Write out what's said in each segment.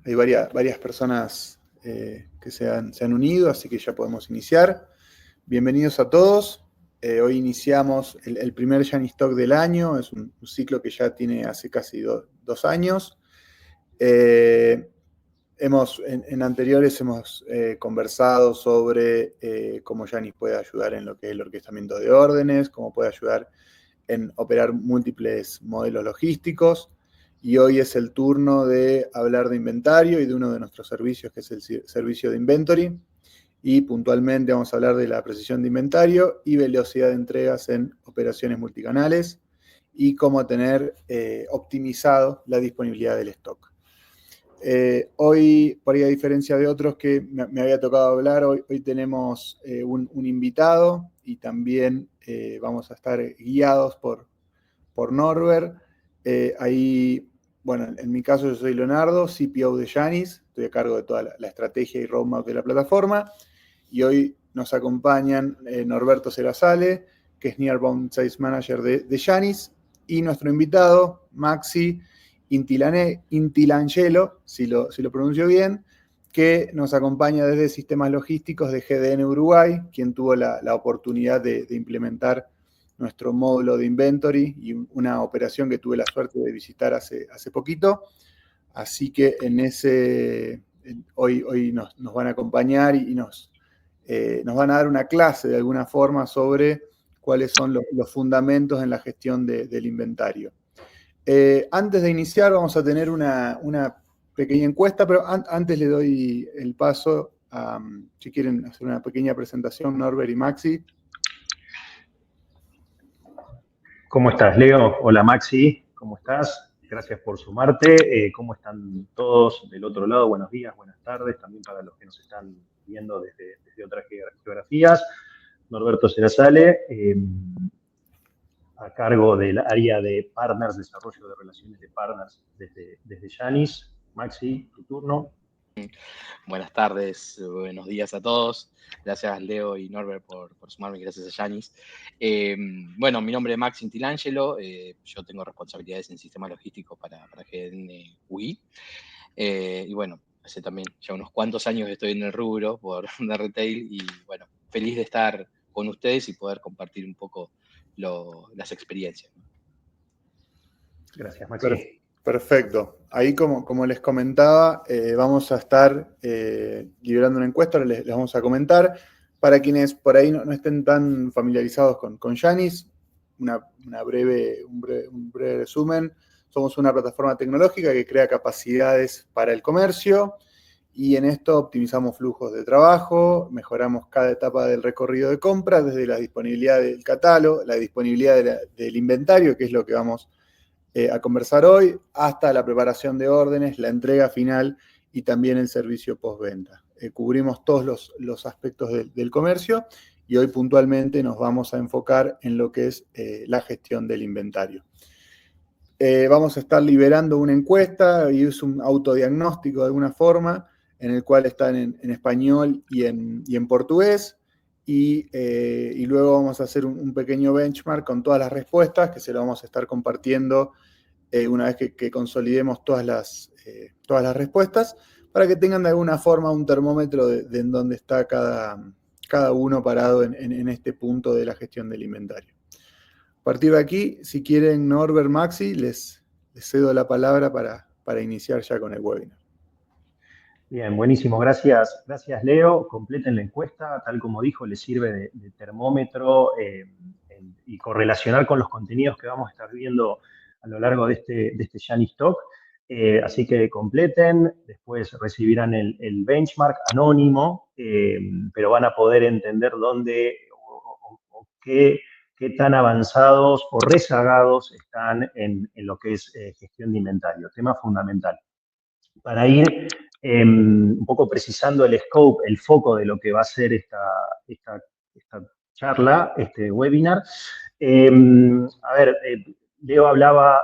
hay varias personas que se han unido, así que ya podemos iniciar. Bienvenidos a todos. Hoy iniciamos el primer Yanis Talk del año. Es un ciclo que ya tiene hace casi 2 años. En anteriores hemos conversado sobre cómo Yanis puede ayudar en lo que es el orquestamiento de órdenes, cómo puede ayudar en operar múltiples modelos logísticos. Y hoy es el turno de hablar de inventario y de uno de nuestros servicios, que es el servicio de inventory. Y puntualmente vamos a hablar de la precisión de inventario y velocidad de entregas en operaciones multicanales y cómo tener optimizado la disponibilidad del stock. Hoy, por ahí a diferencia de otros que me había tocado hablar, hoy tenemos un invitado y también vamos a estar guiados por Norbert. Ahí, bueno, en mi caso yo soy Leonardo, CPO de Yanis, estoy a cargo de toda la estrategia y roadmap de la plataforma, y hoy nos acompañan Norberto Serasale, que es Nearbound Sales Manager de Yanis, y nuestro invitado, Maxi Intilangelo, si lo pronuncio bien, que nos acompaña desde Sistemas Logísticos de GDN Uruguay, quien tuvo la oportunidad de implementar nuestro módulo de inventory y una operación que tuve la suerte de visitar hace poquito. Así que hoy nos van a acompañar y nos van a dar una clase de alguna forma sobre cuáles son los fundamentos en la gestión del inventario. Antes de iniciar vamos a tener una pequeña encuesta, pero antes le doy el paso a, si quieren hacer una pequeña presentación, Norbert y Maxi. ¿Cómo estás, Leo? Hola, Maxi. ¿Cómo estás? Gracias por sumarte. ¿Cómo están todos del otro lado? Buenos días, buenas tardes, también para los que nos están viendo desde otras geografías. Norberto Serasale, a cargo del área de Partners, desarrollo de relaciones de Partners desde Yanis. Maxi, tu turno. Buenas tardes, buenos días a todos. Gracias, Leo y Norbert, por sumarme, gracias a Yanis. Bueno, mi nombre es Max Intilangelo, yo tengo responsabilidades en sistemas logísticos para GDN UI. Y bueno, hace también ya unos cuantos años que estoy en el rubro de retail y bueno, feliz de estar con ustedes y poder compartir un poco las experiencias. Gracias, Maxi. Perfecto. Ahí, como les comentaba, vamos a estar liberando una encuesta, ahora les vamos a comentar. Para quienes por ahí no estén tan familiarizados con Yanis, un breve resumen. Somos una plataforma tecnológica que crea capacidades para el comercio y en esto optimizamos flujos de trabajo, mejoramos cada etapa del recorrido de compra, desde la disponibilidad del catálogo, la disponibilidad del inventario, que es lo que vamos a conversar hoy, hasta la preparación de órdenes, la entrega final y también el servicio postventa. Cubrimos todos los aspectos del comercio y hoy puntualmente nos vamos a enfocar en lo que es la gestión del inventario. Vamos a estar liberando una encuesta y es un autodiagnóstico de alguna forma, en el cual están en español y en portugués. Y luego vamos a hacer un pequeño benchmark con todas las respuestas que se lo vamos a estar compartiendo una vez que consolidemos todas las respuestas, para que tengan de alguna forma un termómetro de en dónde está cada uno parado en este punto de la gestión del inventario. A partir de aquí, si quieren, Norbert, Maxi, les cedo la palabra para iniciar ya con el webinar. Bien, buenísimo. Gracias, Leo. Completen la encuesta. Tal como dijo, les sirve de termómetro y correlacionar con los contenidos que vamos a estar viendo a lo largo de este Yanis Talk. Así que completen, después recibirán el benchmark anónimo, pero van a poder entender dónde o qué tan avanzados o rezagados están en lo que es gestión de inventario, tema fundamental. Para ir un poco precisando el scope, el foco de lo que va a ser esta charla, este webinar. A ver, Leo hablaba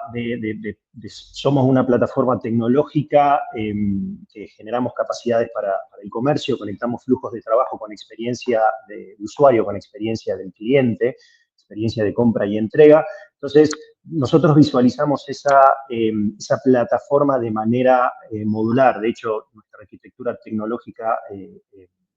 somos una plataforma tecnológica que generamos capacidades para el comercio, conectamos flujos de trabajo con experiencia de usuario, con experiencia del cliente, experiencia de compra y entrega. Entonces, nosotros visualizamos esa plataforma de manera modular. De hecho, nuestra arquitectura tecnológica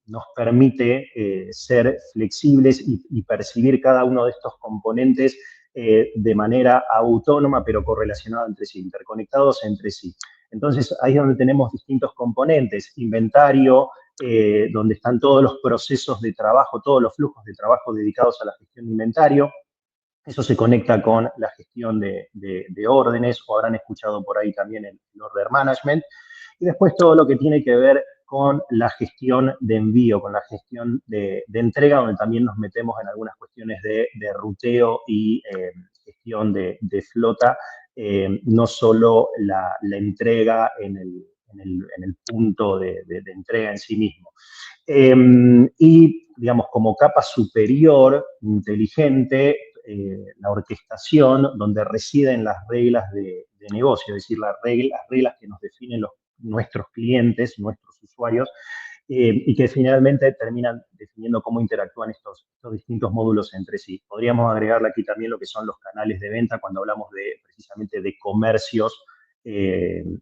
nos permite ser flexibles y percibir cada uno de estos componentes de manera autónoma, pero correlacionada entre sí, interconectados entre sí. Entonces, ahí es donde tenemos distintos componentes, inventario, donde están todos los procesos de trabajo, todos los flujos de trabajo dedicados a la gestión de inventario. Eso se conecta con la gestión de órdenes, o habrán escuchado por ahí también el order management. Y después todo lo que tiene que ver con la gestión de envío, con la gestión de entrega, donde también nos metemos en algunas cuestiones de ruteo y gestión de flota, no solo la entrega en el punto de entrega en sí mismo. Y, digamos, como capa superior, inteligente, la orquestación, donde residen las reglas de negocio, es decir, las reglas que nos definen nuestros clientes, nuestros usuarios, y que finalmente terminan definiendo cómo interactúan estos distintos módulos entre sí. Podríamos agregarle aquí también lo que son los canales de venta cuando hablamos precisamente de comercios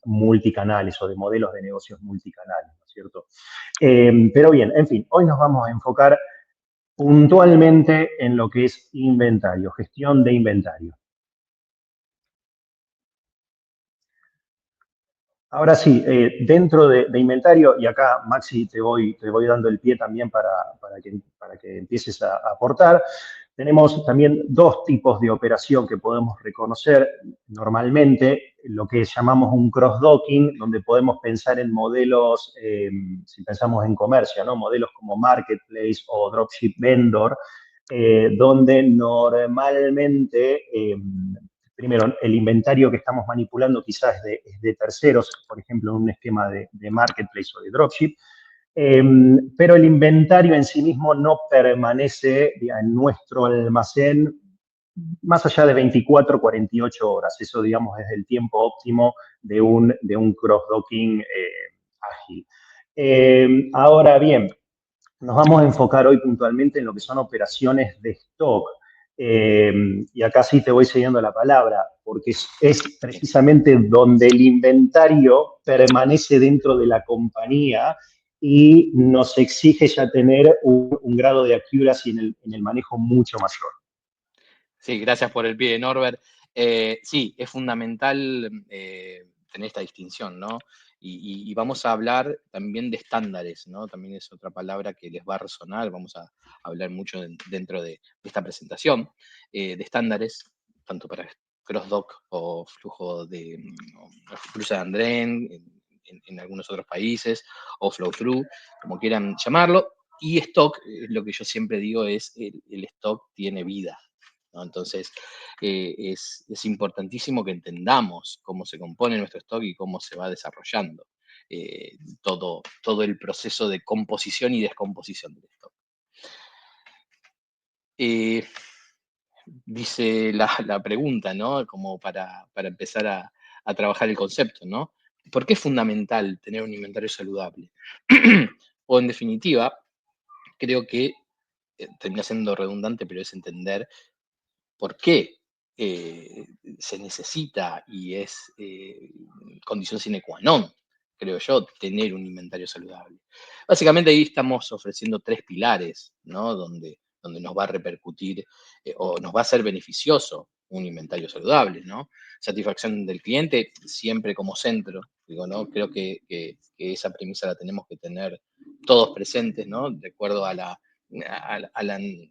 multicanales o de modelos de negocios multicanales, ¿no es cierto? Pero bien, en fin, hoy nos vamos a enfocar puntualmente en lo que es inventario, gestión de inventario. Ahora sí, dentro de inventario, y acá, Maxi, te voy dando el pie también para que empieces a aportar, tenemos también dos tipos de operación que podemos reconocer normalmente, lo que llamamos un cross-docking, donde podemos pensar en modelos, si pensamos en comercio, ¿no? Modelos como marketplace o dropship vendor, donde normalmente primero, el inventario que estamos manipulando quizás es de terceros, por ejemplo, en un esquema de marketplace o de dropship, pero el inventario en sí mismo no permanece en nuestro almacén más allá de 24, 48 horas. Eso, digamos, es el tiempo óptimo de un cross-docking ágil. Ahora bien, nos vamos a enfocar hoy puntualmente en lo que son operaciones de stock. Y acá sí te voy cediendo la palabra, porque es precisamente donde el inventario permanece dentro de la compañía y nos exige ya tener un grado de accuracy en el manejo mucho mayor. Sí, gracias por el pie, Norbert. Sí, es fundamental tener esta distinción, ¿no? Y vamos a hablar también de estándares, ¿no? También es otra palabra que les va a resonar, vamos a hablar mucho dentro de esta presentación, de estándares, tanto para cross-dock o flujo de Andren en algunos otros países, o flow-through, como quieran llamarlo. Y stock, lo que yo siempre digo es, el stock tiene vida, ¿no? Entonces, es importantísimo que entendamos cómo se compone nuestro stock y cómo se va desarrollando todo el proceso de composición y descomposición del stock. Dice la pregunta, ¿no? Como para empezar a trabajar el concepto, ¿no? ¿Por qué es fundamental tener un inventario saludable? O en definitiva, creo que termina siendo redundante, pero es entender por qué se necesita y es condición sine qua non, creo yo, tener un inventario saludable. Básicamente ahí estamos ofreciendo tres pilares, ¿no? Donde nos va a repercutir o nos va a ser beneficioso un inventario saludable, ¿no? Satisfacción del cliente siempre como centro, digo, ¿no? Creo que esa premisa la tenemos que tener todos presentes, ¿no? De acuerdo a la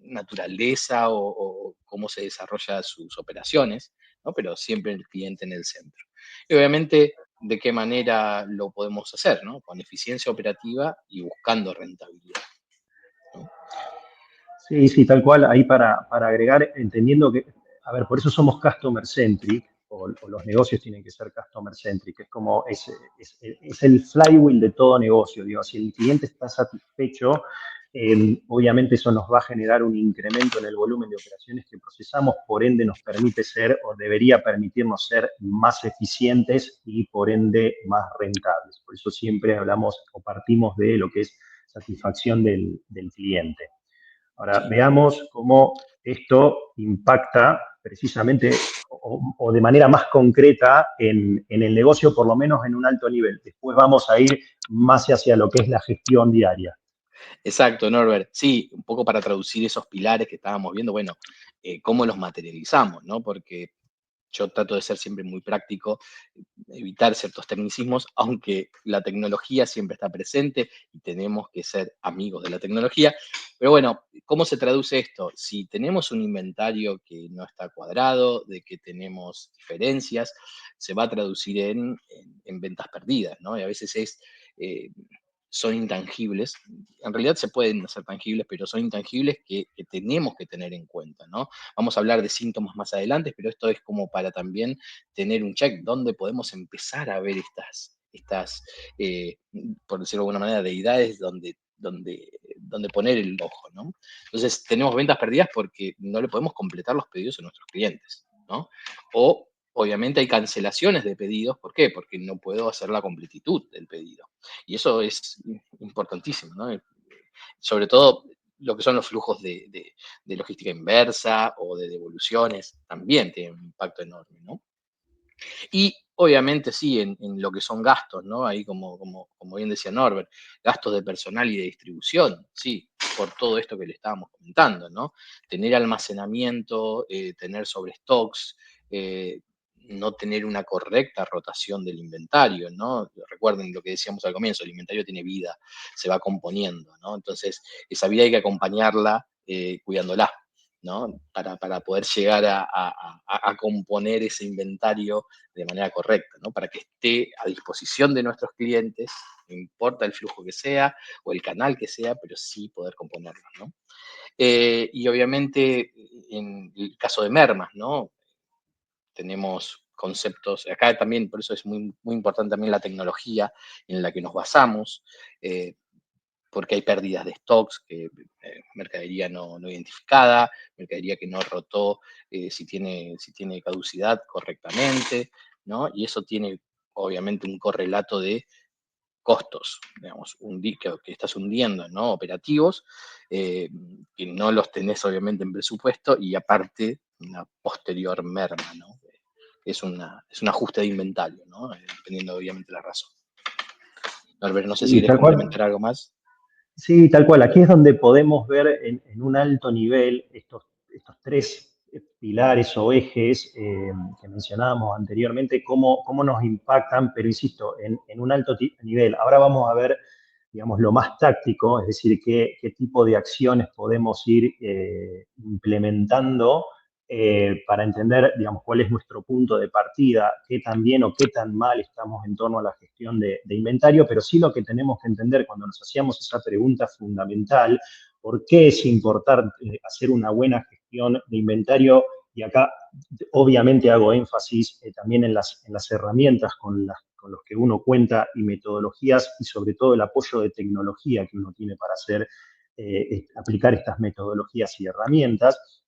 naturaleza o cómo se desarrolla sus operaciones, ¿no? Pero siempre el cliente en el centro. Y obviamente, ¿de qué manera lo podemos hacer? ¿No? Con eficiencia operativa y buscando rentabilidad, ¿no? Sí, tal cual. Ahí para agregar, entendiendo que, a ver, por eso somos customer centric, o los negocios tienen que ser customer centric, es como, es el flywheel de todo negocio, digo, si el cliente está satisfecho, obviamente eso nos va a generar un incremento en el volumen de operaciones que procesamos, por ende nos permite ser, o debería permitirnos ser más eficientes y por ende más rentables. Por eso siempre hablamos o partimos de lo que es satisfacción del cliente. Ahora, Sí. veamos cómo esto impacta precisamente o de manera más concreta en el negocio, por lo menos en un alto nivel. Después vamos a ir más hacia lo que es la gestión diaria. Exacto, Norbert. Sí, un poco para traducir esos pilares que estábamos viendo, bueno, cómo los materializamos, ¿no? Porque yo trato de ser siempre muy práctico, evitar ciertos tecnicismos, aunque la tecnología siempre está presente y tenemos que ser amigos de la tecnología. Pero bueno, ¿cómo se traduce esto? Si tenemos un inventario que no está cuadrado, de que tenemos diferencias, se va a traducir en ventas perdidas, ¿no? Y a veces eh, son intangibles. En realidad se pueden hacer tangibles, pero son intangibles que tenemos que tener en cuenta, ¿no? Vamos a hablar de síntomas más adelante, pero esto es como para también tener un check donde podemos empezar a ver eh, por decirlo de alguna manera, deidades donde poner el ojo, ¿no? Entonces, tenemos ventas perdidas porque no le podemos completar los pedidos a nuestros clientes, ¿no? O, obviamente, hay cancelaciones de pedidos. ¿Por qué? Porque no puedo hacer la completitud del pedido. Y eso es importantísimo, ¿no? Sobre todo lo que son los flujos de logística inversa o de devoluciones, también tienen un impacto enorme, ¿no? Y obviamente sí, en lo que son gastos, ¿no? Ahí como bien decía Norbert, gastos de personal y de distribución, sí, por todo esto que le estábamos comentando, ¿no? Tener almacenamiento, tener sobrestocks, no tener una correcta rotación del inventario, ¿no? Recuerden lo que decíamos al comienzo, el inventario tiene vida, se va componiendo, ¿no? Entonces, esa vida hay que acompañarla cuidándola, ¿no? Para poder llegar a componer ese inventario de manera correcta, ¿no? Para que esté a disposición de nuestros clientes, no importa el flujo que sea o el canal que sea, pero sí poder componerlo, ¿no? Y obviamente en el caso de mermas, ¿no? Tenemos conceptos, acá también, por eso es muy importante también la tecnología en la que nos basamos, porque hay pérdidas de stocks, mercadería no identificada, mercadería que no rotó si tiene caducidad correctamente, ¿no? Y eso tiene obviamente un correlato de costos, digamos, que estás hundiendo, ¿no? Operativos, que no los tenés obviamente en presupuesto y aparte una posterior merma, ¿no? Es un ajuste de inventario, ¿no? Dependiendo obviamente de la razón. Norbert, no sé si Sí, querés tal cual. complementar algo más. Sí, tal cual. Aquí es donde podemos ver en un alto nivel estos tres pilares o ejes que mencionábamos anteriormente, cómo nos impactan, pero insisto, en un alto nivel. Ahora vamos a ver, digamos, lo más táctico, es decir, qué tipo de acciones podemos ir implementando para entender, digamos, cuál es nuestro punto de partida, qué tan bien o qué tan mal estamos en torno a la gestión de inventario, pero sí lo que tenemos que entender cuando nos hacíamos esa pregunta fundamental, ¿por qué es importante hacer una buena gestión de inventario? Y acá obviamente hago énfasis también en las herramientas con los que uno cuenta y metodologías y sobre todo el apoyo de tecnología que uno tiene para aplicar estas metodologías y herramientas,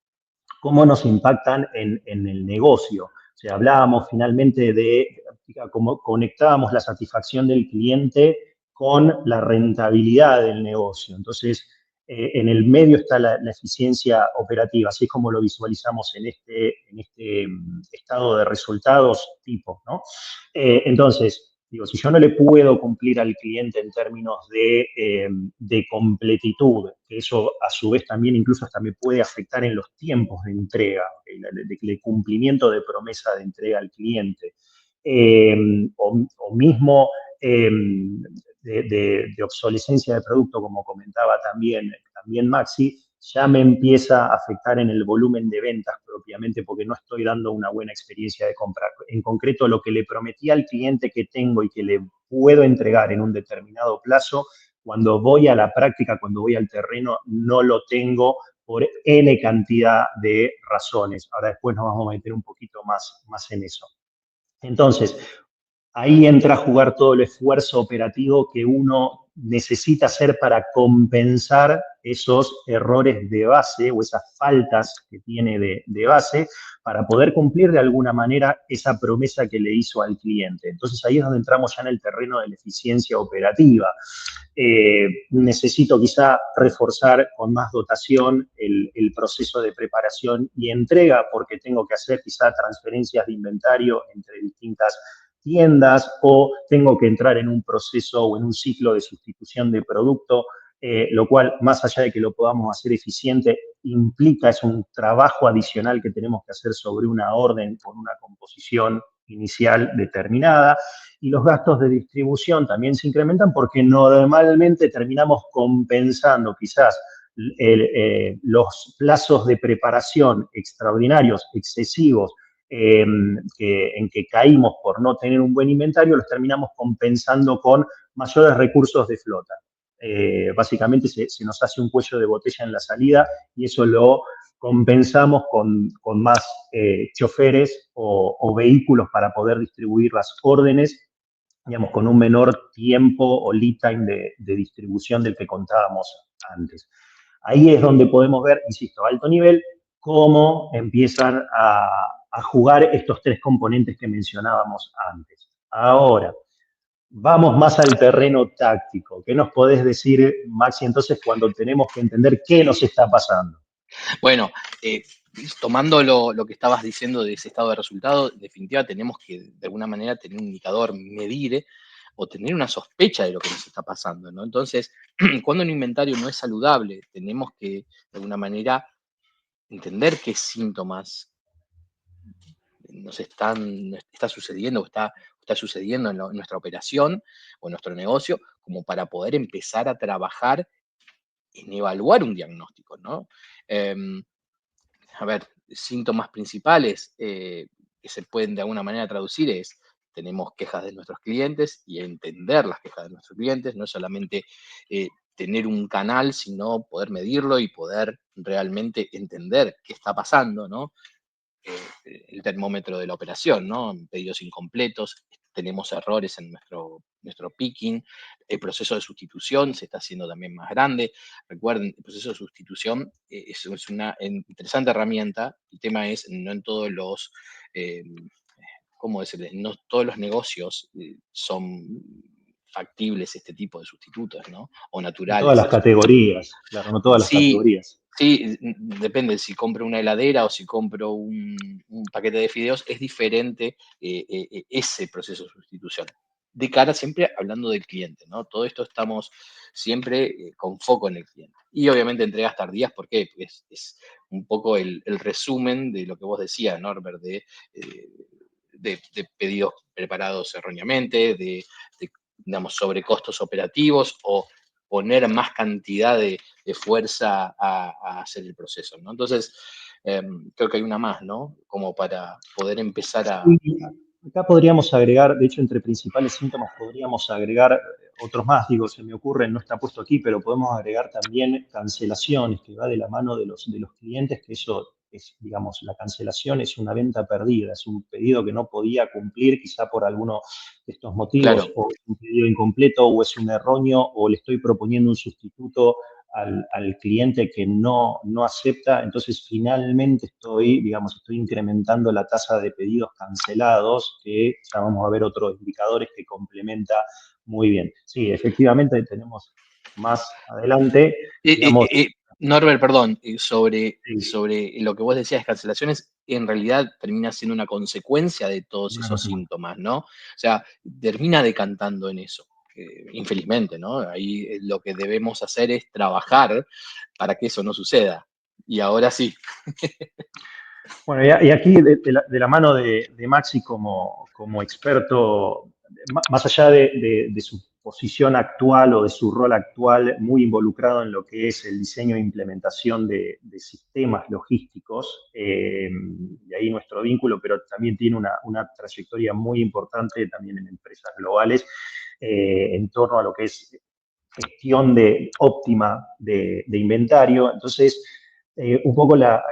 cómo nos impactan en el negocio. O sea, hablábamos finalmente de cómo conectábamos la satisfacción del cliente con la rentabilidad del negocio. Entonces, en el medio está la eficiencia operativa, así es como lo visualizamos en este estado de resultados tipo, ¿no? Entonces, digo, si yo no le puedo cumplir al cliente en términos de completitud, que eso a su vez también incluso hasta me puede afectar en los tiempos de entrega, de cumplimiento de promesa de entrega al cliente, o mismo eh, de obsolescencia de producto, como comentaba también Maxi, ya me empieza a afectar en el volumen de ventas propiamente porque no estoy dando una buena experiencia de compra. En concreto, lo que le prometí al cliente que tengo y que le puedo entregar en un determinado plazo, cuando voy a la práctica, cuando voy al terreno, no lo tengo por N cantidad de razones. Ahora después nos vamos a meter un poquito más en eso. Entonces, ahí entra a jugar todo el esfuerzo operativo que uno necesita hacer para compensar esos errores de base o esas faltas que tiene de base para poder cumplir de alguna manera esa promesa que le hizo al cliente. Entonces ahí es donde entramos ya en el terreno de la eficiencia operativa. necesito quizá reforzar con más dotación el proceso de preparación y entrega porque tengo que hacer quizá transferencias de inventario entre distintas tiendas o tengo que entrar en un proceso o en un ciclo de sustitución de producto, lo cual, más allá de que lo podamos hacer eficiente, implica, es un trabajo adicional que tenemos que hacer sobre una orden con una composición inicial determinada. Y los gastos de distribución también se incrementan porque normalmente terminamos compensando quizás los plazos de preparación extraordinarios, excesivos, en que caímos por no tener un buen inventario, los terminamos compensando con mayores recursos de flota. Básicamente se nos hace un cuello de botella en la salida y eso lo compensamos con más choferes o vehículos para poder distribuir las órdenes, digamos, con un menor tiempo o lead time de distribución del que contábamos antes. Ahí es donde podemos ver, insisto, a alto nivel, cómo empiezan a jugar estos tres componentes que mencionábamos antes. Ahora, vamos más al terreno táctico. ¿Qué nos podés decir, Maxi, entonces, cuando tenemos que entender qué nos está pasando? Bueno, tomando lo que estabas diciendo de ese estado de resultado, en definitiva tenemos que de alguna manera tener un indicador, medir o tener una sospecha de lo que nos está pasando, ¿no? Entonces, cuando un inventario no es saludable, tenemos que de alguna manera entender qué síntomas nos está sucediendo o está sucediendo en nuestra operación o en nuestro negocio, como para poder empezar a trabajar en evaluar un diagnóstico, ¿no? A ver, síntomas principales que se pueden de alguna manera traducir es, tenemos quejas de nuestros clientes y entender las quejas de nuestros clientes, no solamente tener un canal, sino poder medirlo y poder realmente entender qué está pasando, ¿no? El termómetro de la operación, ¿no? Pedidos incompletos, tenemos errores en nuestro picking, el proceso de sustitución se está haciendo también más grande. Recuerden, el proceso de sustitución es una interesante herramienta. El tema es, no en todos los, ¿cómo decirle? No todos los negocios son factibles este tipo de sustitutos, ¿no? O En todas naturales. las categorías, claro, no todas las Sí, categorías. sí, depende si compro una heladera o si compro un paquete de fideos, es diferente ese proceso de sustitución. De cara siempre hablando del cliente, ¿no? Todo esto estamos siempre con foco en el cliente. Y obviamente entregas tardías, ¿por qué? Porque es un poco el resumen de lo que vos decías, Norbert, de pedidos preparados erróneamente, digamos, sobrecostos operativos o poner más cantidad de fuerza a hacer el proceso, ¿no? Entonces, creo que hay una más, ¿no? Como para poder empezar a... Y acá podríamos agregar, de hecho, entre principales síntomas podríamos agregar otros más, digo, se me ocurre, no está puesto aquí, pero podemos agregar también cancelaciones, que va de la mano de los clientes, que eso es, digamos, la cancelación es una venta perdida, es un pedido que no podía cumplir quizá por alguno de estos motivos, Claro, o es un pedido incompleto, o es un erróneo, o le estoy proponiendo un sustituto al cliente que no acepta, entonces finalmente estoy incrementando la tasa de pedidos cancelados, que ya vamos a ver otros indicadores que complementa muy bien. Sí, efectivamente tenemos más adelante, digamos, Norbert, perdón, sí, sobre lo que vos decías, cancelaciones, en realidad termina siendo una consecuencia de todos una esos consecuencia. síntomas, ¿no? O sea, termina decantando en eso, infelizmente, ¿no? Ahí lo que debemos hacer es trabajar para que eso no suceda. Y ahora sí. Bueno, y aquí de la mano de Maxi como experto, más allá de su posición actual o de su rol actual, muy involucrado en lo que es el diseño e implementación de sistemas logísticos, y ahí nuestro vínculo, pero también tiene una trayectoria muy importante también en empresas globales en torno a lo que es gestión óptima de inventario. Entonces, un poco la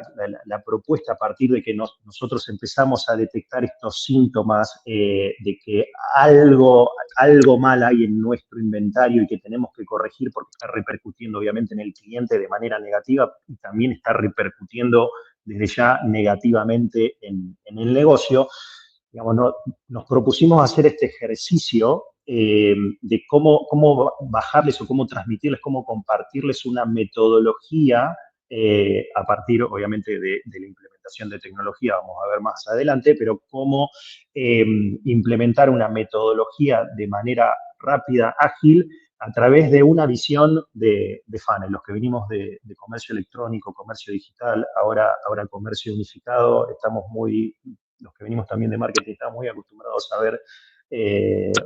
propuesta a partir de que nosotros empezamos a detectar estos síntomas de que algo mal hay en nuestro inventario y que tenemos que corregir porque está repercutiendo obviamente en el cliente de manera negativa y también está repercutiendo desde ya negativamente en el negocio. Digamos, nos propusimos hacer este ejercicio de cómo bajarles o cómo transmitirles, cómo compartirles una metodología a partir, obviamente, de la implementación de tecnología, vamos a ver más adelante, pero cómo implementar una metodología de manera rápida, ágil, a través de una visión de funnel. Los que venimos de comercio electrónico, comercio digital, ahora comercio unificado, los que venimos también de marketing, estamos muy acostumbrados a ver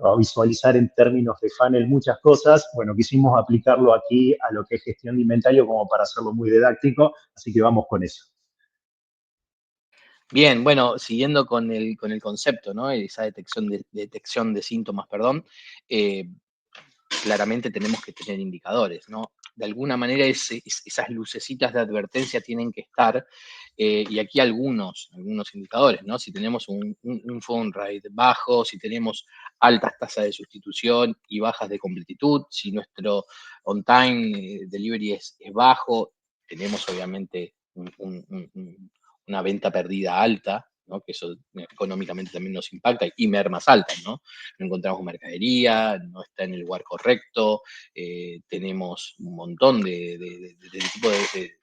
a visualizar en términos de funnel muchas cosas. Bueno, quisimos aplicarlo aquí a lo que es gestión de inventario como para hacerlo muy didáctico, así que vamos con eso. Bien, bueno, siguiendo con el concepto, ¿no? Esa detección de síntomas, perdón, claramente tenemos que tener indicadores, ¿no? De alguna manera esas lucecitas de advertencia tienen que estar, y aquí algunos indicadores, ¿no? Si tenemos un phone rate bajo, si tenemos altas tasas de sustitución y bajas de completitud, si nuestro on-time delivery es bajo, tenemos obviamente una venta perdida alta, ¿no? Que eso económicamente también nos impacta, y mermas altas, ¿no? No encontramos mercadería, no está en el lugar correcto, tenemos un montón de tipo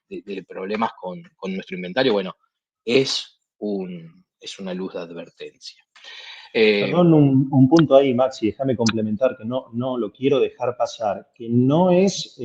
de problemas con nuestro inventario. Bueno, es una luz de advertencia. Perdón, un punto ahí, Maxi, déjame complementar, que no lo quiero dejar pasar, que no es,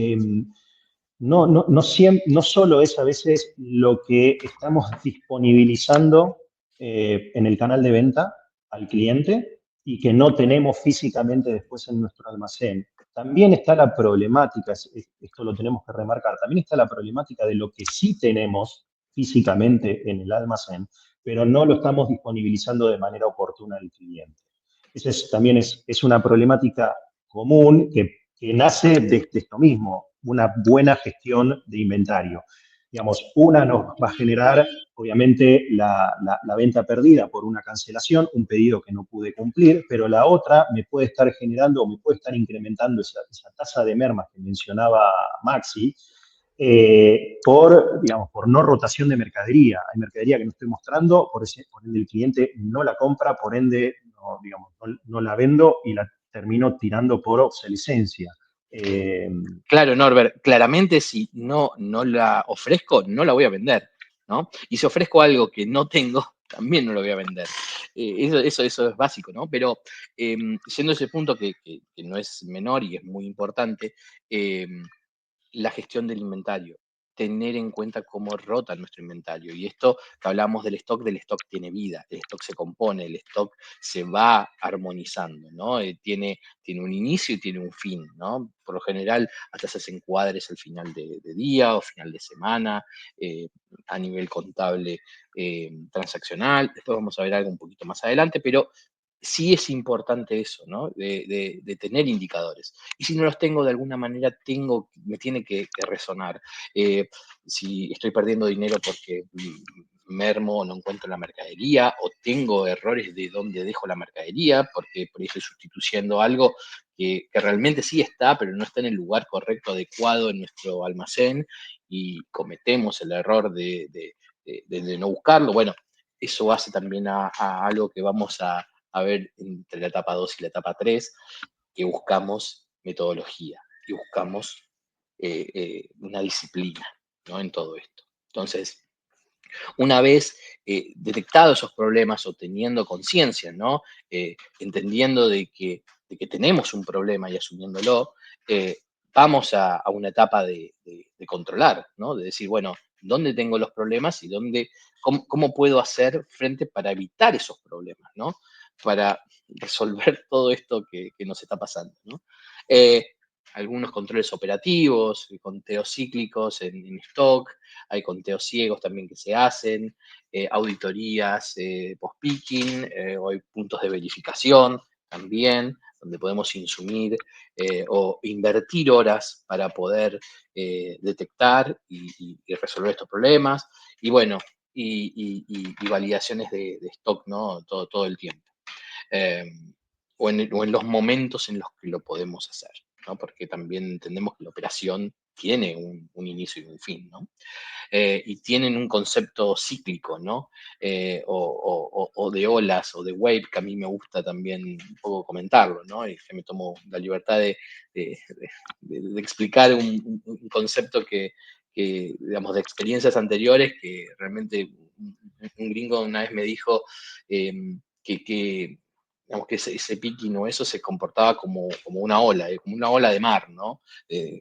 no solo es a veces lo que estamos disponibilizando en el canal de venta al cliente y que no tenemos físicamente después en nuestro almacén. También está la problemática, esto lo tenemos que remarcar, también está la problemática de lo que sí tenemos físicamente en el almacén, pero no lo estamos disponibilizando de manera oportuna al cliente. Esa también es una problemática común que nace de esto mismo, una buena gestión de inventario. Digamos, una nos va a generar, obviamente, la venta perdida por una cancelación, un pedido que no pude cumplir, pero la otra me puede estar generando o me puede estar incrementando esa tasa de mermas que mencionaba Maxi, por no rotación de mercadería. Hay mercadería que no estoy mostrando, por ende el cliente no la compra, por ende no la vendo y la termino tirando por obsolescencia. Claro, Norbert, claramente si no la ofrezco, no la voy a vender, ¿no? Y si ofrezco algo que no tengo, también no lo voy a vender. Eso es básico, ¿no? Pero yendo a ese punto que no es menor y es muy importante, la gestión del inventario, tener en cuenta cómo rota nuestro inventario. Y esto que hablamos del stock tiene vida, el stock se compone, el stock se va armonizando, ¿no? Tiene un inicio y tiene un fin, ¿no? Por lo general, hasta se hacen cuadres al final de día o final de semana, a nivel contable, transaccional. Después vamos a ver algo un poquito más adelante, pero sí es importante eso, ¿no? De tener indicadores. Y si no los tengo, de alguna manera me tiene que resonar. Si estoy perdiendo dinero porque mermo o no encuentro la mercadería, o tengo errores de dónde dejo la mercadería, porque por ahí estoy sustituyendo algo que realmente sí está, pero no está en el lugar correcto, adecuado en nuestro almacén, y cometemos el error de no buscarlo. Bueno, eso hace también a algo que vamos a ver entre la etapa 2 y la etapa 3, que buscamos metodología y buscamos una disciplina, ¿no? En todo esto. Entonces, una vez detectados esos problemas o teniendo conciencia, ¿no? Entendiendo de que tenemos un problema y asumiéndolo, vamos a una etapa de controlar, ¿no? De decir, bueno, ¿dónde tengo los problemas y cómo puedo hacer frente para evitar esos problemas, ¿no? Para resolver todo esto que nos está pasando, ¿no? Algunos controles operativos, conteos cíclicos en stock, hay conteos ciegos también que se hacen, auditorías post-picking, o hay puntos de verificación también, donde podemos insumir o invertir horas para poder detectar y resolver estos problemas. Y bueno, y validaciones de stock, ¿no? Todo el tiempo. O en los momentos en los que lo podemos hacer. ¿no? Porque también entendemos que la operación tiene un inicio y un fin, ¿no? Y tienen un concepto cíclico, ¿no? O de olas o de wave, que a mí me gusta también un poco comentarlo, ¿no? Y que me tomo la libertad de- de explicar un concepto que, digamos, de experiencias anteriores, que realmente un gringo una vez me dijo que digamos, que ese picking o eso se comportaba como como una ola de mar, ¿no?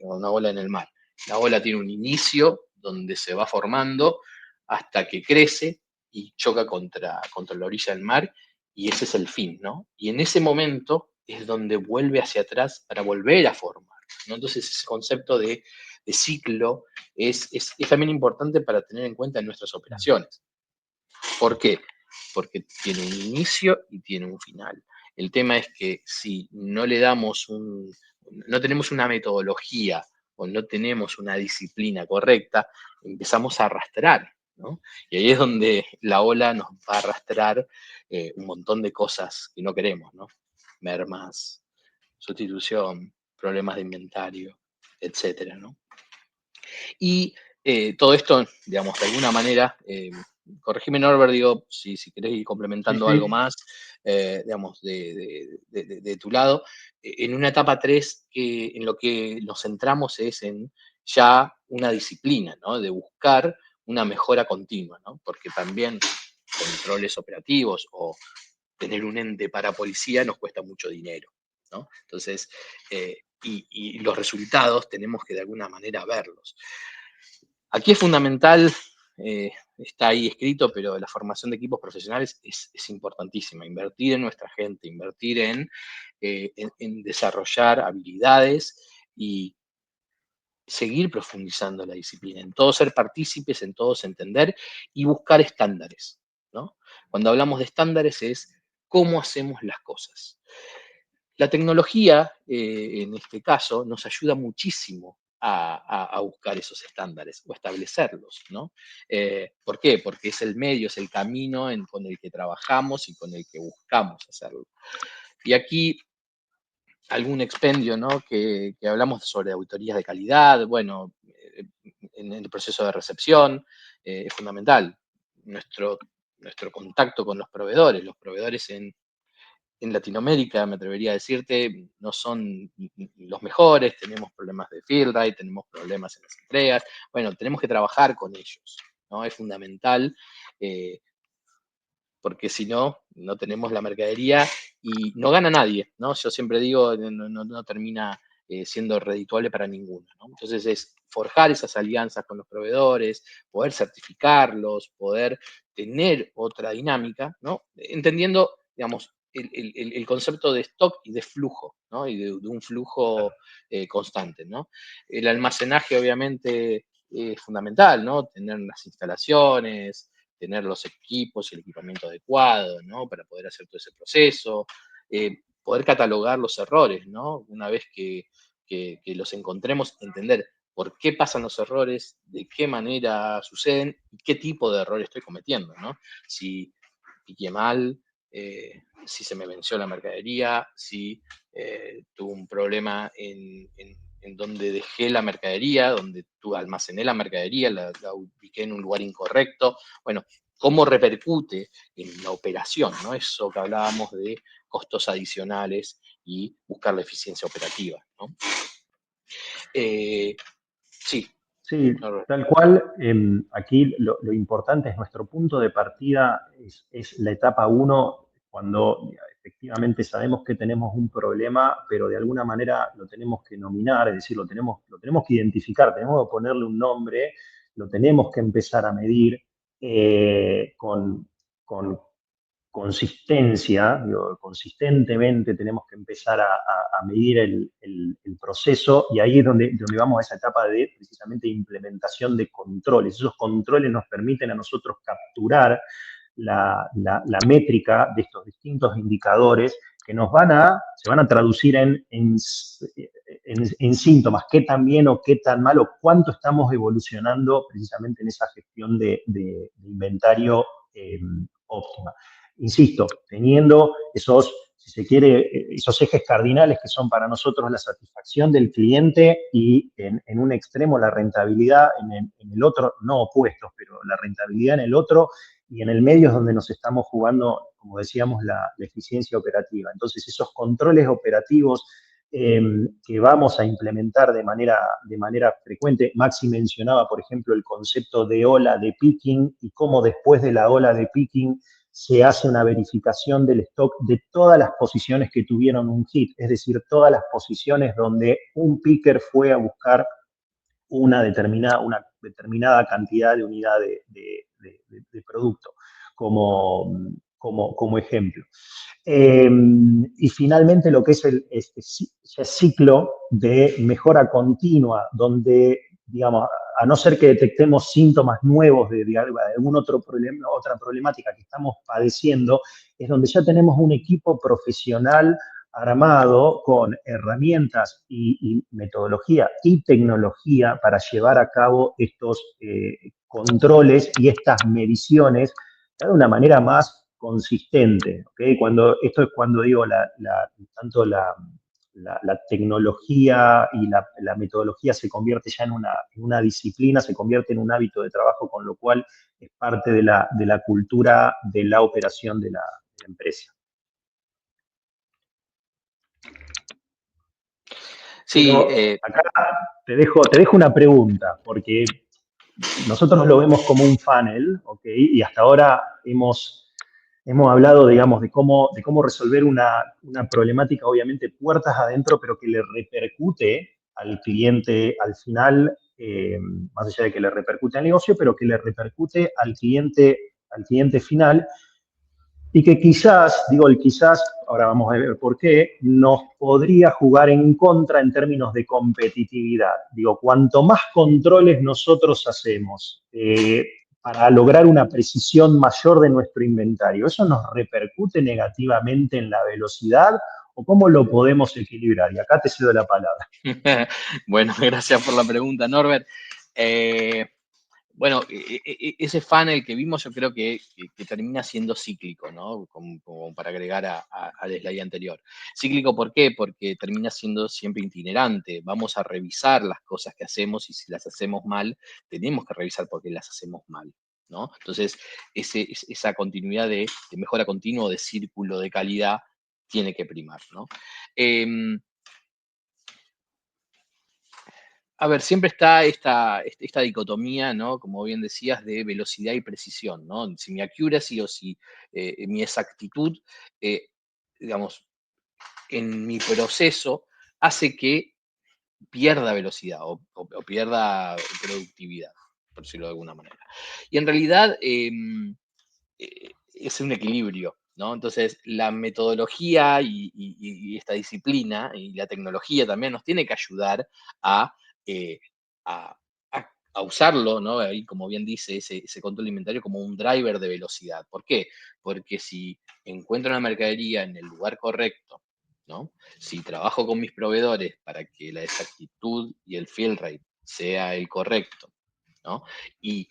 Una ola en el mar. La ola tiene un inicio donde se va formando hasta que crece y choca contra la orilla del mar, y ese es el fin, ¿no? Y en ese momento es donde vuelve hacia atrás para volver a formar, ¿no? Entonces ese concepto de ciclo es también importante para tener en cuenta en nuestras operaciones. ¿Por qué? Porque tiene un inicio y tiene un final. El tema es que si no le damos no tenemos una metodología o no tenemos una disciplina correcta, empezamos a arrastrar, ¿no? Y ahí es donde la ola nos va a arrastrar un montón de cosas que no queremos, ¿no? Mermas, sustitución, problemas de inventario, etcétera, ¿no? Y todo esto, digamos, de alguna manera, corregime Norbert, digo, si querés ir Sí, complementando algo sí. más, digamos, de tu lado, en una etapa 3 que en lo que nos centramos es en ya una disciplina, ¿no? De buscar una mejora continua, ¿no? Porque también controles operativos o tener un ente para policía nos cuesta mucho dinero, ¿no? Entonces, y los resultados tenemos que de alguna manera verlos. Aquí es fundamental, está ahí escrito, pero la formación de equipos profesionales es importantísima. Invertir en nuestra gente, invertir en desarrollar habilidades y seguir profundizando la disciplina, en todos ser partícipes, en todos entender y buscar estándares, ¿no? Cuando hablamos de estándares es cómo hacemos las cosas. La tecnología, en este caso, nos ayuda muchísimo a buscar esos estándares o establecerlos, ¿no? ¿Por qué? Porque es el medio, es el camino con el que trabajamos y con el que buscamos hacerlo. Y aquí algún expendio, ¿no? Que hablamos sobre auditorías de calidad, bueno, en el proceso de recepción, es fundamental. Nuestro, nuestro contacto con los proveedores en Latinoamérica, me atrevería a decirte, no son los mejores, tenemos problemas de field rate, tenemos problemas en las entregas, bueno, tenemos que trabajar con ellos, ¿no? Es fundamental, eh, porque si no, no tenemos la mercadería y no gana nadie, ¿no? Yo siempre digo, no termina siendo redituable para ninguno, ¿no? Entonces es forjar esas alianzas con los proveedores, poder certificarlos, poder tener otra dinámica, ¿no? Entendiendo, digamos, el concepto de stock y de flujo, ¿no? Y de un flujo constante, ¿no? El almacenaje, obviamente, es fundamental, ¿no? Tener las instalaciones, tener los equipos y el equipamiento adecuado, ¿no? Para poder hacer todo ese proceso, poder catalogar los errores, ¿no? Una vez que los encontremos, entender por qué pasan los errores, de qué manera suceden y qué tipo de error estoy cometiendo, ¿no? Si piqué mal, si se me venció la mercadería, si tuve un problema en donde dejé la mercadería, donde almacené la mercadería, la ubiqué en un lugar incorrecto. Bueno, cómo repercute en la operación, ¿no? Eso que hablábamos de costos adicionales y buscar la eficiencia operativa, ¿no? Sí, Sí, Norbert. tal cual. Aquí lo importante es nuestro punto de partida, es la etapa 1, cuando efectivamente sabemos que tenemos un problema, pero de alguna manera lo tenemos que nominar, es decir, lo tenemos que identificar, tenemos que ponerle un nombre, lo tenemos que empezar a medir con consistencia, digo, consistentemente tenemos que empezar a medir el proceso, y ahí es donde vamos a esa etapa de precisamente implementación de controles. Esos controles nos permiten a nosotros capturar la métrica de estos distintos indicadores que se van a traducir en síntomas, qué tan bien o qué tan mal o cuánto estamos evolucionando precisamente en esa gestión de inventario óptima. Insisto, teniendo esos si se quiere, esos ejes cardinales que son para nosotros la satisfacción del cliente y en un extremo la rentabilidad, en el otro, no opuestos, pero la rentabilidad en el otro, y en el medio es donde nos estamos jugando, como decíamos, la eficiencia operativa. Entonces, esos controles operativos que vamos a implementar de manera frecuente. Maxi mencionaba, por ejemplo, el concepto de ola de picking y cómo después de la ola de picking se hace una verificación del stock de todas las posiciones que tuvieron un hit, es decir, todas las posiciones donde un picker fue a buscar una determinada cantidad de unidad de producto, como ejemplo. Y finalmente lo que es este ciclo de mejora continua, donde, digamos, a no ser que detectemos síntomas nuevos de algún otro problema, otra problemática que estamos padeciendo, es donde ya tenemos un equipo profesional armado con herramientas y metodología y tecnología para llevar a cabo estos controles y estas mediciones de una manera más consistente. ¿Okay? Esto es cuando digo tanto la tecnología y la metodología se convierte ya en una disciplina, se convierte en un hábito de trabajo, con lo cual es parte de la cultura de la operación de la empresa. Sí, acá te dejo una pregunta, porque nosotros lo vemos como un funnel, ¿okay? Y hasta ahora hemos hablado, digamos, de cómo resolver una problemática, obviamente, puertas adentro, pero que le repercute al cliente al final, más allá de que le repercute al negocio, pero que le repercute al cliente final. Y que quizás, digo el quizás, ahora vamos a ver por qué, nos podría jugar en contra en términos de competitividad. Digo, cuanto más controles nosotros hacemos para lograr una precisión mayor de nuestro inventario, ¿eso nos repercute negativamente en la velocidad o cómo lo podemos equilibrar? Y acá te cedo la palabra. Bueno, gracias por la pregunta, Norbert. Bueno, ese funnel que vimos yo creo que termina siendo cíclico, ¿no? Como para agregar al slide anterior. Cíclico, ¿por qué? Porque termina siendo siempre itinerante. Vamos a revisar las cosas que hacemos y si las hacemos mal, tenemos que revisar por qué las hacemos mal, ¿no? Entonces, esa continuidad de mejora continua, de círculo de calidad, tiene que primar, ¿no? A ver, siempre está esta dicotomía, ¿no? Como bien decías, de velocidad y precisión, ¿no? Si mi accuracy o si mi exactitud, digamos, en mi proceso hace que pierda velocidad o pierda productividad, por decirlo de alguna manera. Y en realidad es un equilibrio, ¿no? Entonces, la metodología y esta disciplina y la tecnología también nos tiene que ayudar a, eh, a, a usarlo, ¿no? Ahí, como bien dice, ese control alimentario como un driver de velocidad. ¿Por qué? Porque si encuentro una mercadería en el lugar correcto, ¿no? Si trabajo con mis proveedores para que la exactitud y el fill rate sea el correcto, ¿no? Y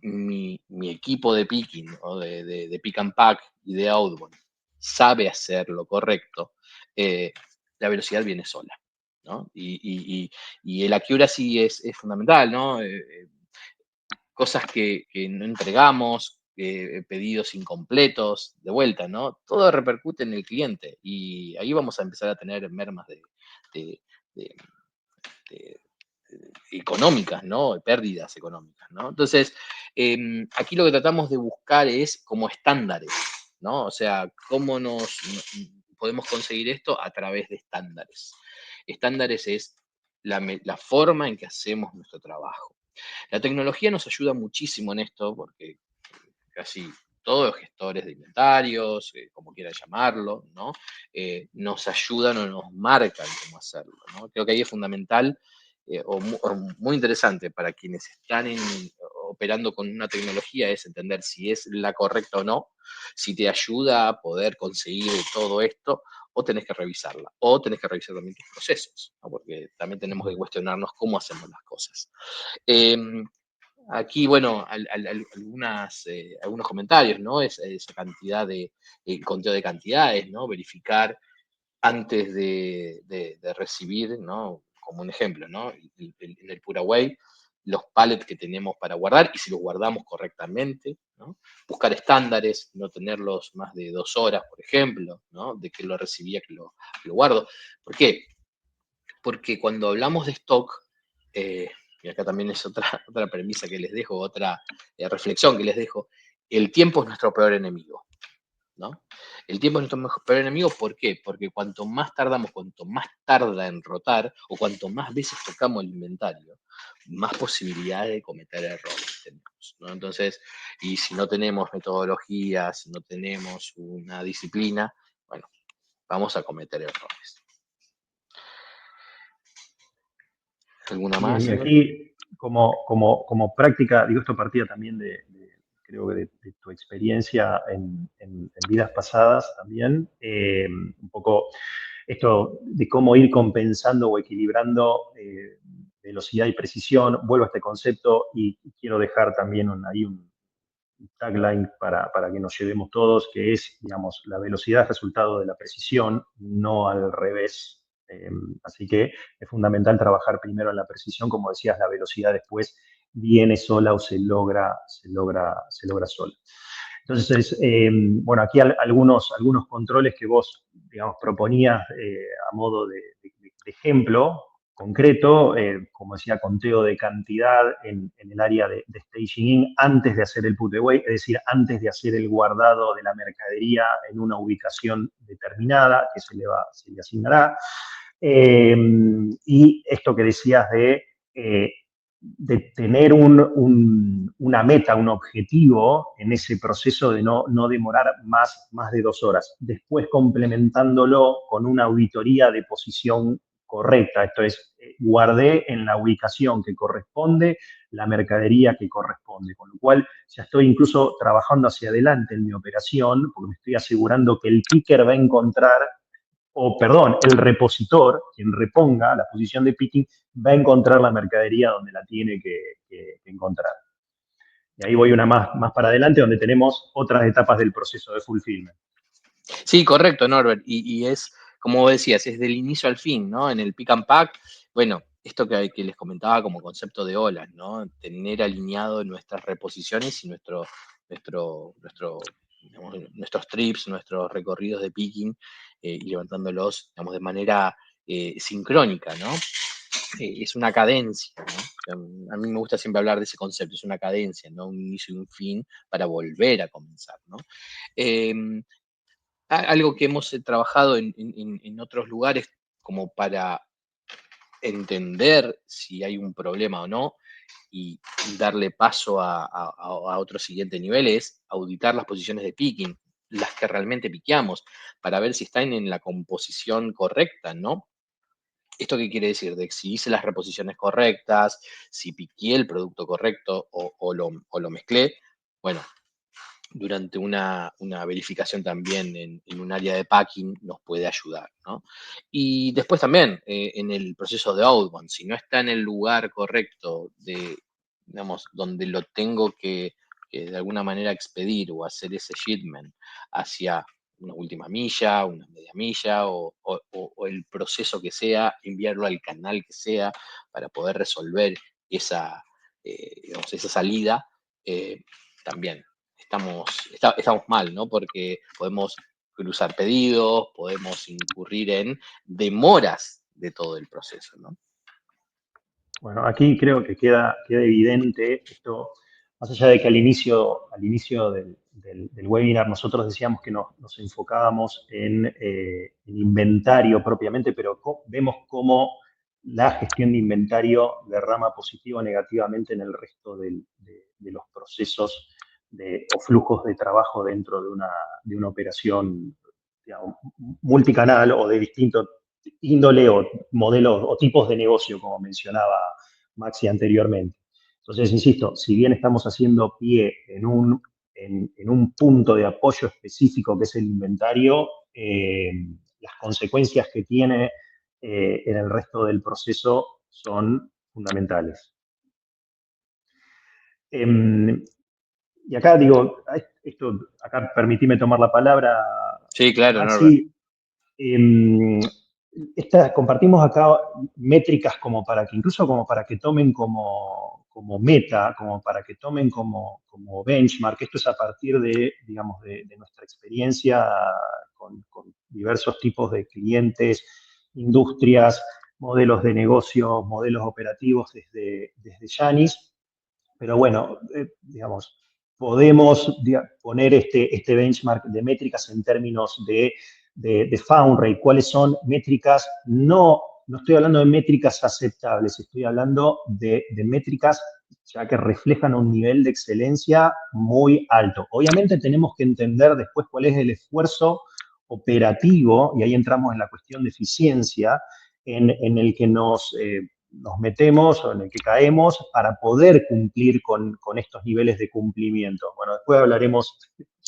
mi equipo de picking o de pick and pack y de outbound sabe hacer lo correcto, la velocidad viene sola, ¿no? Y el accuracy es fundamental, ¿no? Cosas que no entregamos, pedidos incompletos, de vuelta, ¿no? Todo repercute en el cliente y ahí vamos a empezar a tener mermas de, de- de- económicas, ¿no? Pérdidas económicas, ¿no? Entonces, aquí lo que tratamos de buscar es como estándares, ¿no? O sea, ¿cómo podemos conseguir esto? A través de estándares. Estándares es la forma en que hacemos nuestro trabajo. La tecnología nos ayuda muchísimo en esto porque casi todos los gestores de inventarios, como quieran llamarlo, ¿no? Nos ayudan o nos marcan cómo hacerlo, ¿no? Creo que ahí es fundamental o muy interesante para quienes están operando con una tecnología es entender si es la correcta o no, si te ayuda a poder conseguir todo esto o tenés que revisarla, o tenés que revisar también tus procesos, ¿no? Porque también tenemos que cuestionarnos cómo hacemos las cosas. aquí, bueno, algunos comentarios, ¿no? Esa cantidad el conteo de cantidades, ¿no? Verificar antes de recibir, ¿no? Como un ejemplo, ¿no? En el Puraway, los pallets que tenemos para guardar y si los guardamos correctamente, ¿no? Buscar estándares, no tenerlos más de 2 horas, por ejemplo, ¿no? De que lo recibía, que lo guardo. ¿Por qué? Porque cuando hablamos de stock, y acá también es otra premisa que les dejo, otra reflexión que les dejo, el tiempo es nuestro peor enemigo, ¿no? El tiempo es nuestro peor enemigo, ¿por qué? Porque cuanto más tardamos, cuanto más tarda en rotar, o cuanto más veces tocamos el inventario, más posibilidades de cometer errores tenemos, ¿no? Entonces, y si no tenemos metodologías, si no tenemos una disciplina, bueno, vamos a cometer errores. ¿Alguna Bien, más, y Igor? aquí como práctica, digo, esto partía también creo que de tu experiencia en vidas pasadas también, un poco esto de cómo ir compensando o equilibrando velocidad y precisión. Vuelvo a este concepto y quiero dejar también ahí un tagline para que nos llevemos todos, que es, digamos, la velocidad es resultado de la precisión, no al revés. Así que es fundamental trabajar primero en la precisión, como decías, la velocidad después viene sola o se logra sola. Entonces, bueno, aquí algunos controles que vos, digamos, proponías a modo de ejemplo concreto, como decía, conteo de cantidad en el área de staging in antes de hacer el put away, es decir, antes de hacer el guardado de la mercadería en una ubicación determinada que se le asignará. Y esto que decías de tener una meta, un objetivo en ese proceso de no demorar más de 2 horas. Después complementándolo con una auditoría de posición correcta. Esto es, guardé en la ubicación que corresponde la mercadería que corresponde, con lo cual ya estoy incluso trabajando hacia adelante en mi operación porque me estoy asegurando que el picker va a encontrar, o perdón, el repositor, quien reponga la posición de picking, va a encontrar la mercadería donde la tiene que encontrar. Y ahí voy una más para adelante, donde tenemos otras etapas del proceso de fulfillment. Sí, correcto, Norbert. Y es, como decías, es del inicio al fin, ¿no? En el pick and pack, bueno, esto que les comentaba como concepto de olas, ¿no? Tener alineado nuestras reposiciones y digamos, nuestros trips, nuestros recorridos de picking y levantándolos, digamos, de manera sincrónica, ¿no? Es una cadencia, ¿no? A mí me gusta siempre hablar de ese concepto, es una cadencia, ¿no? Un inicio y un fin para volver a comenzar, ¿no? Algo que hemos trabajado en otros lugares como para entender si hay un problema o no y darle paso a otro siguiente nivel es auditar las posiciones de picking, las que realmente piqueamos, para ver si están en la composición correcta, ¿no? ¿Esto qué quiere decir? De que si hice las reposiciones correctas, si piqué el producto correcto o lo mezclé, bueno, durante una verificación también en un área de packing nos puede ayudar, ¿no? Y después también en el proceso de outbound, si no está en el lugar correcto digamos, donde lo tengo que de alguna manera expedir o hacer ese shipment hacia una última milla, una media milla o el proceso que sea, enviarlo al canal que sea para poder resolver digamos, esa salida, también estamos mal, ¿no? Porque podemos cruzar pedidos, podemos incurrir en demoras de todo el proceso, ¿no? Bueno, aquí creo que queda evidente esto, más allá de que al inicio del webinar nosotros decíamos que nos enfocábamos en inventario propiamente, pero vemos cómo la gestión de inventario derrama positivo o negativamente en el resto de los procesos o flujos de trabajo dentro de una operación, digamos, multicanal o de distinto índole o modelos o tipos de negocio, como mencionaba Maxi anteriormente. Entonces, insisto, si bien estamos haciendo pie en un punto de apoyo específico que es el inventario, las consecuencias que tiene en el resto del proceso son fundamentales. Y acá digo, acá permitime tomar la palabra, Sí, claro, Norbert. Maxi. Compartimos acá métricas como para que, incluso como para que tomen como meta, como para que tomen como benchmark. Esto es a partir de, digamos, de nuestra experiencia con diversos tipos de clientes, industrias, modelos de negocio, modelos operativos desde Yanis. Pero bueno, digamos, podemos poner este benchmark de métricas en términos de Found Rate. ¿Cuáles son métricas? No estoy hablando de métricas aceptables, estoy hablando de métricas ya que reflejan un nivel de excelencia muy alto. Obviamente tenemos que entender después cuál es el esfuerzo operativo, y ahí entramos en la cuestión de eficiencia, en el que nos metemos o en el que caemos para poder cumplir con estos niveles de cumplimiento. Bueno, después hablaremos,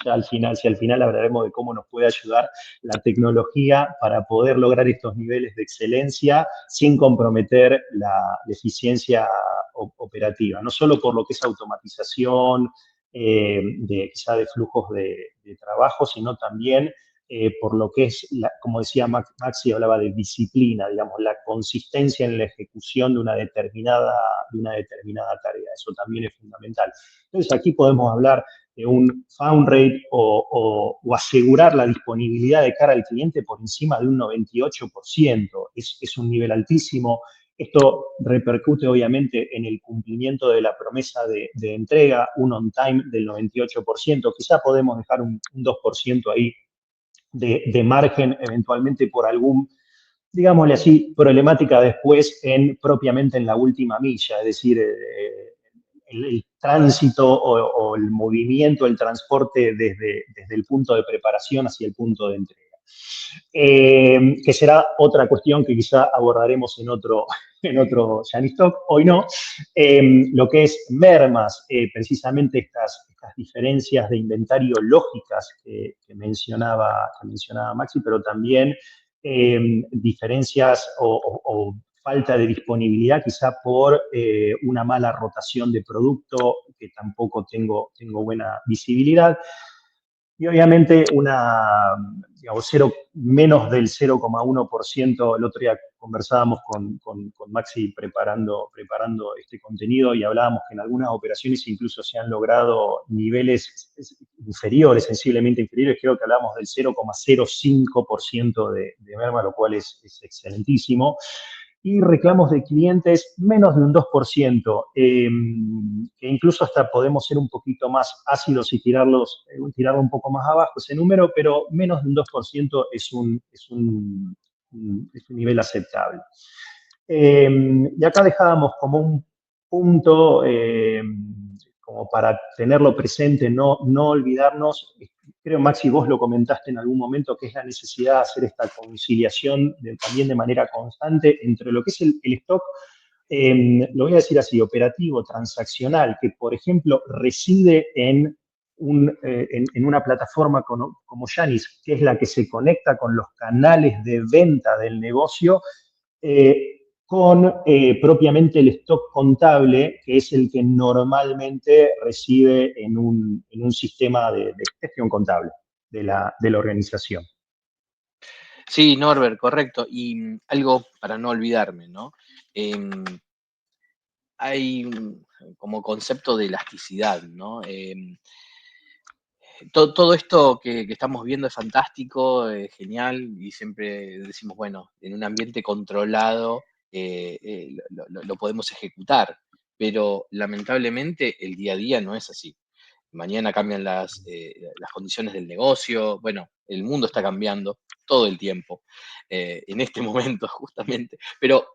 ya al final, si al final hablaremos de cómo nos puede ayudar la tecnología para poder lograr estos niveles de excelencia sin comprometer la eficiencia operativa, no solo por lo que es automatización, quizá de flujos de trabajo, sino también por lo que es, como decía Maxi, hablaba de disciplina, digamos, la consistencia en la ejecución de una determinada tarea. Eso también es fundamental. Entonces, aquí podemos hablar de un found rate o asegurar la disponibilidad de cara al cliente por encima de un 98%. Es un nivel altísimo. Esto repercute obviamente en el cumplimiento de la promesa de entrega, un on time del 98%. Quizá podemos dejar un 2% ahí de margen eventualmente por algún, digámosle así, problemática después propiamente en la última milla, es decir, el tránsito o el movimiento, el transporte desde el punto de preparación hacia el punto de entrega. Que será otra cuestión que quizá abordaremos en otro Yanis Talk, hoy no. Lo que es mermas, precisamente estas diferencias de inventario lógicas que mencionaba Maxi, pero también diferencias o falta de disponibilidad quizá por una mala rotación de producto, que tampoco tengo buena visibilidad. Y obviamente menos del 0,1%. El otro día conversábamos con Maxi preparando este contenido y hablábamos que en algunas operaciones incluso se han logrado niveles inferiores, sensiblemente inferiores. Creo que hablábamos del 0,05% de merma, lo cual es excelentísimo. Y reclamos de clientes menos de un 2%, que incluso hasta podemos ser un poquito más ácidos y tirarlo un poco más abajo ese número, pero menos de un 2% es un nivel aceptable. Y acá dejábamos como un punto, como para tenerlo presente, no olvidarnos. Creo, Maxi, vos lo comentaste en algún momento, que es la necesidad de hacer esta conciliación también de manera constante entre lo que es el stock, lo voy a decir así, operativo, transaccional, que por ejemplo reside en una plataforma como Yanis, que es la que se conecta con los canales de venta del negocio, con propiamente el stock contable, que es el que normalmente reside en un sistema de gestión contable de la organización. Sí, Norbert, correcto. Y algo para no olvidarme, ¿no? Hay como concepto de elasticidad, ¿no? Todo esto que estamos viendo es fantástico, genial, y siempre decimos, bueno, en un ambiente controlado lo podemos ejecutar, pero lamentablemente el día a día no es así. Mañana cambian las condiciones del negocio, bueno, el mundo está cambiando todo el tiempo, en este momento justamente, pero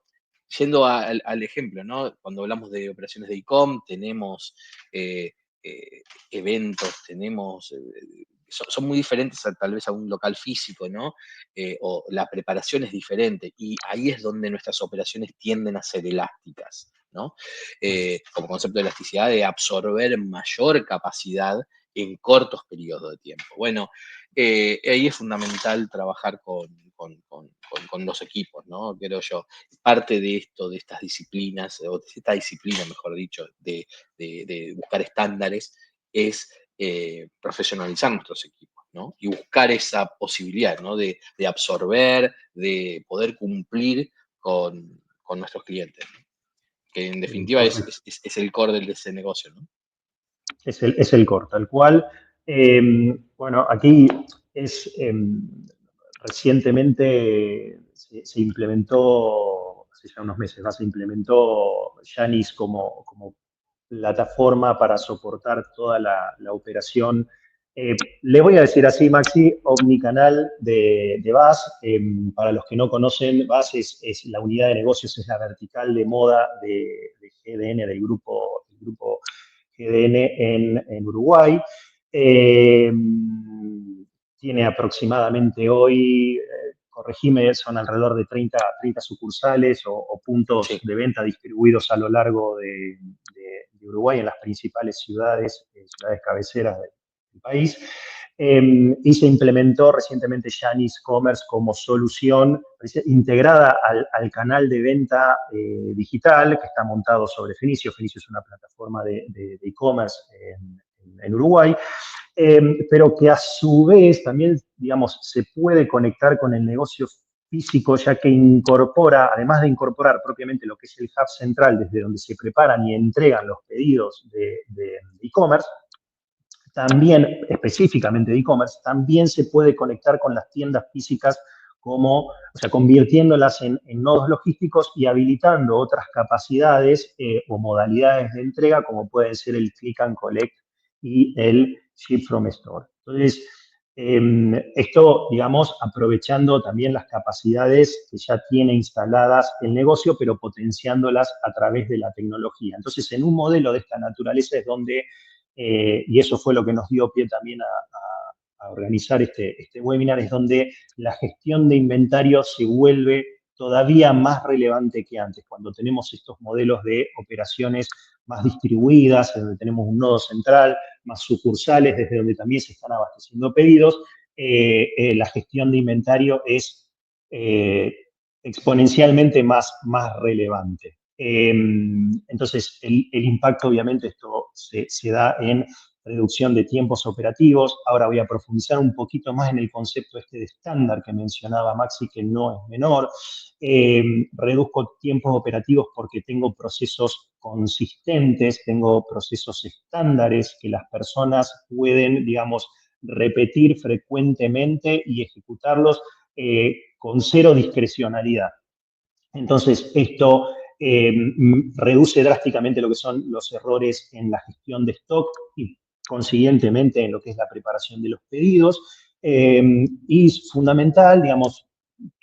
yendo al ejemplo, ¿no? Cuando hablamos de operaciones de e-com, tenemos eventos, tenemos, son muy diferentes tal vez a un local físico, ¿no? O la preparación es diferente y ahí es donde nuestras operaciones tienden a ser elásticas, ¿no? Como concepto de elasticidad, de absorber mayor capacidad en cortos periodos de tiempo. Bueno, ahí es fundamental trabajar con los equipos, ¿no? Creo yo. Parte de esto, de estas disciplinas, o de esta disciplina, mejor dicho, de buscar estándares, es profesionalizar nuestros equipos, ¿no? Y buscar esa posibilidad, ¿no? De absorber, de poder cumplir con nuestros clientes, ¿no? Que en definitiva Correcto. es el core de ese negocio, ¿no? Es el core, tal cual. Bueno, aquí es recientemente se implementó, hace ya unos meses, ¿no? Se implementó Yanis como plataforma para soportar toda la operación. Le voy a decir así, Maxi, omnicanal de VAS. Para los que no conocen, VAS es la unidad de negocios, es la vertical de moda de GDN, del grupo GDN en Uruguay. Tiene aproximadamente hoy, corregime, son alrededor de 30 sucursales o puntos Sí. de venta distribuidos a lo largo de Uruguay en las principales ciudades cabeceras del país. Y se implementó recientemente Yanis Commerce como solución integrada al canal de venta digital que está montado sobre Fenicio. Fenicio es una plataforma de e-commerce en Uruguay, pero que a su vez también, digamos, se puede conectar con el negocio físico, ya que incorpora, además de incorporar propiamente lo que es el hub central, desde donde se preparan y entregan los pedidos de e-commerce, también, específicamente de e-commerce, también se puede conectar con las tiendas físicas o sea, convirtiéndolas en nodos logísticos y habilitando otras capacidades o modalidades de entrega, como pueden ser el click and collect y el ship from store. Entonces, esto, digamos, aprovechando también las capacidades que ya tiene instaladas el negocio, pero potenciándolas a través de la tecnología. Entonces, en un modelo de esta naturaleza es donde y eso fue lo que nos dio pie también a organizar este webinar, es donde la gestión de inventario se vuelve todavía más relevante que antes, cuando tenemos estos modelos de operaciones más distribuidas, donde tenemos un nodo central, más sucursales, desde donde también se están abasteciendo pedidos, la gestión de inventario es exponencialmente más relevante. Entonces, el impacto, obviamente, esto se da en reducción de tiempos operativos. Ahora voy a profundizar un poquito más en el concepto de estándar que mencionaba Maxi, que no es menor. Reduzco tiempos operativos porque tengo procesos consistentes, tengo procesos estándares que las personas pueden, digamos, repetir frecuentemente y ejecutarlos con cero discrecionalidad. Entonces, esto reduce drásticamente lo que son los errores en la gestión de stock y, consiguientemente, en lo que es la preparación de los pedidos. Y es fundamental, digamos,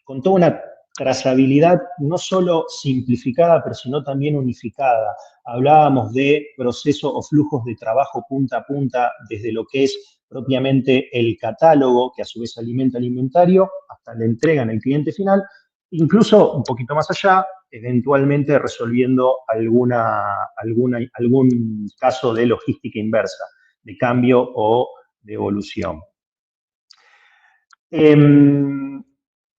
con toda una trazabilidad no solo simplificada, pero sino también unificada. Hablábamos de procesos o flujos de trabajo punta a punta, desde lo que es propiamente el catálogo, que a su vez alimenta el inventario, hasta la entrega en el cliente final, incluso un poquito más allá, eventualmente resolviendo algún caso de logística inversa, de cambio o de evolución.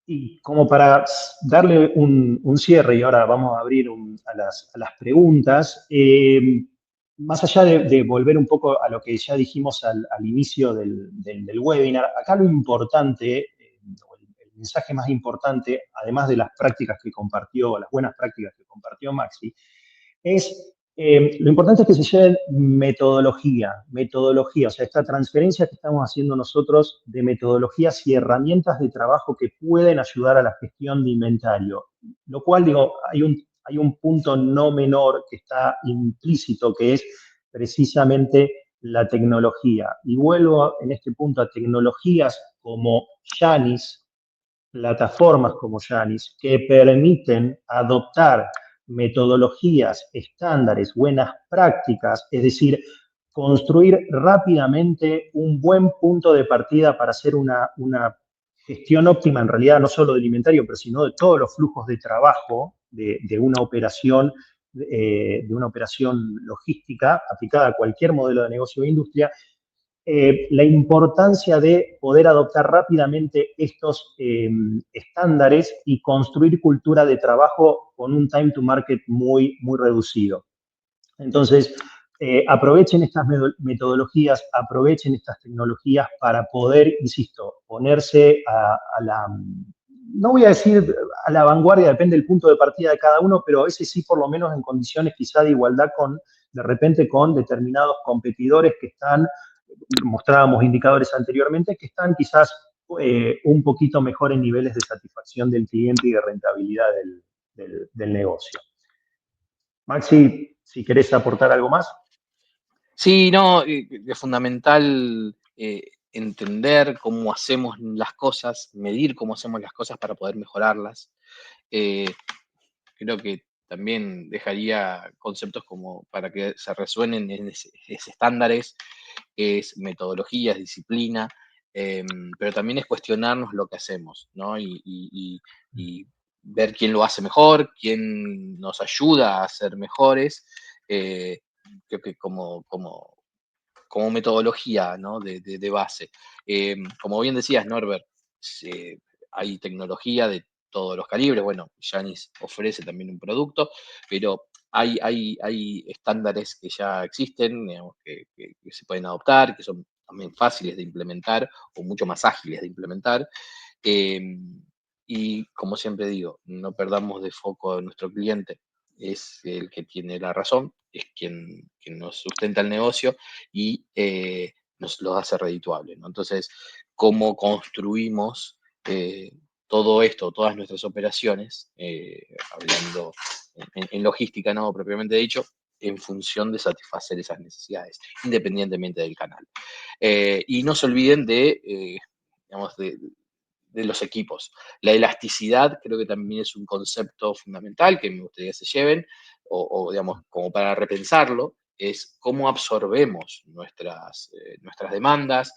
Y como para darle un cierre, y ahora vamos a abrir a las preguntas, más allá de volver un poco a lo que ya dijimos al inicio del webinar, acá lo importante, el mensaje más importante, además de las prácticas que compartió, las buenas prácticas que compartió Maxi, es lo importante es que se lleven metodología, o sea, esta transferencia que estamos haciendo nosotros de metodologías y herramientas de trabajo que pueden ayudar a la gestión de inventario. Lo cual, digo, hay un punto no menor que está implícito, que es precisamente la tecnología. Y vuelvo en este punto a tecnologías como Yanis, plataformas como Yanis, que permiten adoptar metodologías, estándares, buenas prácticas, es decir, construir rápidamente un buen punto de partida para hacer una gestión óptima, en realidad, no solo del inventario, pero sino de todos los flujos de trabajo de una operación logística aplicada a cualquier modelo de negocio o industria. la importancia de poder adoptar rápidamente estos estándares y construir cultura de trabajo con un time to market muy, muy reducido. Entonces, aprovechen estas metodologías, aprovechen estas tecnologías para poder, insisto, ponerse a la, no voy a decir a la vanguardia, depende del punto de partida de cada uno, pero a veces sí por lo menos en condiciones quizá de igualdad de repente con determinados competidores que están, mostrábamos indicadores anteriormente, que están quizás un poquito mejor en niveles de satisfacción del cliente y de rentabilidad del negocio. Maxi, si querés aportar algo más. Sí, no, es fundamental entender cómo hacemos las cosas, medir cómo hacemos las cosas para poder mejorarlas. Creo que también dejaría conceptos como para que se resuenen en estándares, es metodologías, disciplina, pero también es cuestionarnos lo que hacemos, ¿no? Y ver quién lo hace mejor, quién nos ayuda a ser mejores. Creo que como metodología, ¿no? de base. Como bien decías, Norbert, hay tecnología de todos los calibres. Bueno, Yanis ofrece también un producto, pero hay estándares que ya existen, digamos, que se pueden adoptar, que son también fáciles de implementar o mucho más ágiles de implementar. Y como siempre digo, no perdamos de foco a nuestro cliente. Es el que tiene la razón, es quien nos sustenta el negocio y nos lo hace redituable, ¿no? Entonces, ¿cómo construimos todo esto, todas nuestras operaciones, hablando en logística, no propiamente dicho, en función de satisfacer esas necesidades, independientemente del canal? Y no se olviden digamos, de los equipos. La elasticidad creo que también es un concepto fundamental que me gustaría que se lleven, digamos, como para repensarlo, es cómo absorbemos nuestras demandas,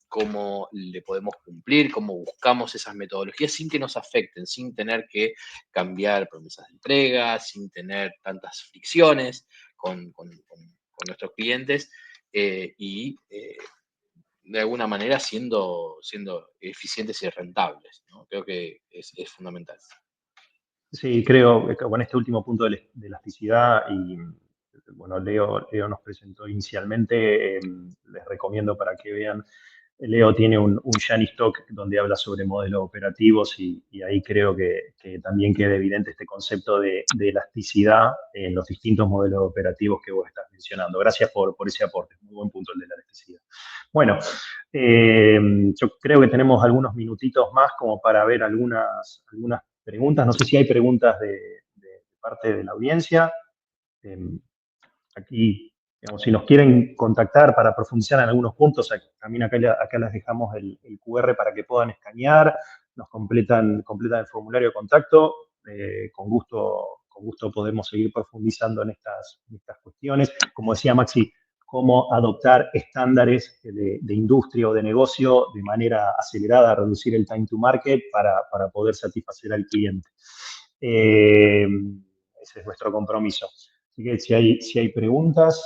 cómo le podemos cumplir, cómo buscamos esas metodologías sin que nos afecten, sin tener que cambiar promesas de entrega, sin tener tantas fricciones con nuestros clientes y de alguna manera siendo eficientes y rentables, ¿no? Creo que es fundamental. Sí, creo que con este último punto de elasticidad y bueno, Leo nos presentó inicialmente, les recomiendo para que vean, Leo tiene un Yanis Talk donde habla sobre modelos operativos y ahí creo que también queda evidente este concepto de elasticidad en los distintos modelos operativos que vos estás mencionando. Gracias por ese aporte, muy buen punto el de la elasticidad. Bueno, yo creo que tenemos algunos minutitos más como para ver algunas preguntas. No sé si hay preguntas de parte de la audiencia. Aquí, digamos, si nos quieren contactar para profundizar en algunos puntos, también acá les dejamos el QR para que puedan escanear, nos completan el formulario de contacto. Con gusto podemos seguir profundizando en estas cuestiones. Como decía Maxi, cómo adoptar estándares de industria o de negocio de manera acelerada, reducir el time to market para poder satisfacer al cliente. Ese es nuestro compromiso. Así que si hay preguntas,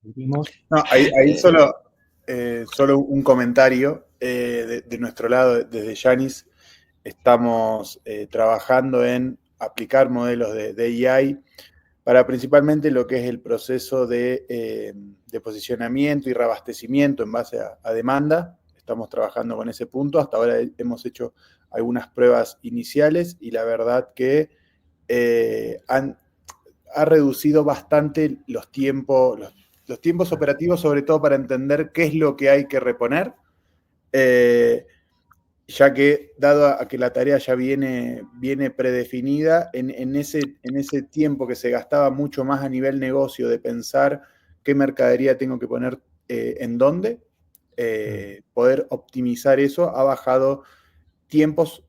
seguimos. No, ahí solo un comentario de nuestro lado, desde Yanis. Estamos trabajando en aplicar modelos de AI para principalmente lo que es el proceso de posicionamiento y reabastecimiento en base a demanda. Estamos trabajando con ese punto. Hasta ahora hemos hecho algunas pruebas iniciales y la verdad que ha reducido bastante los tiempos operativos, sobre todo para entender qué es lo que hay que reponer. Ya que, dado a que la tarea ya viene predefinida, en ese tiempo que se gastaba mucho más a nivel negocio de pensar qué mercadería tengo que poner en dónde, poder optimizar eso ha bajado tiempos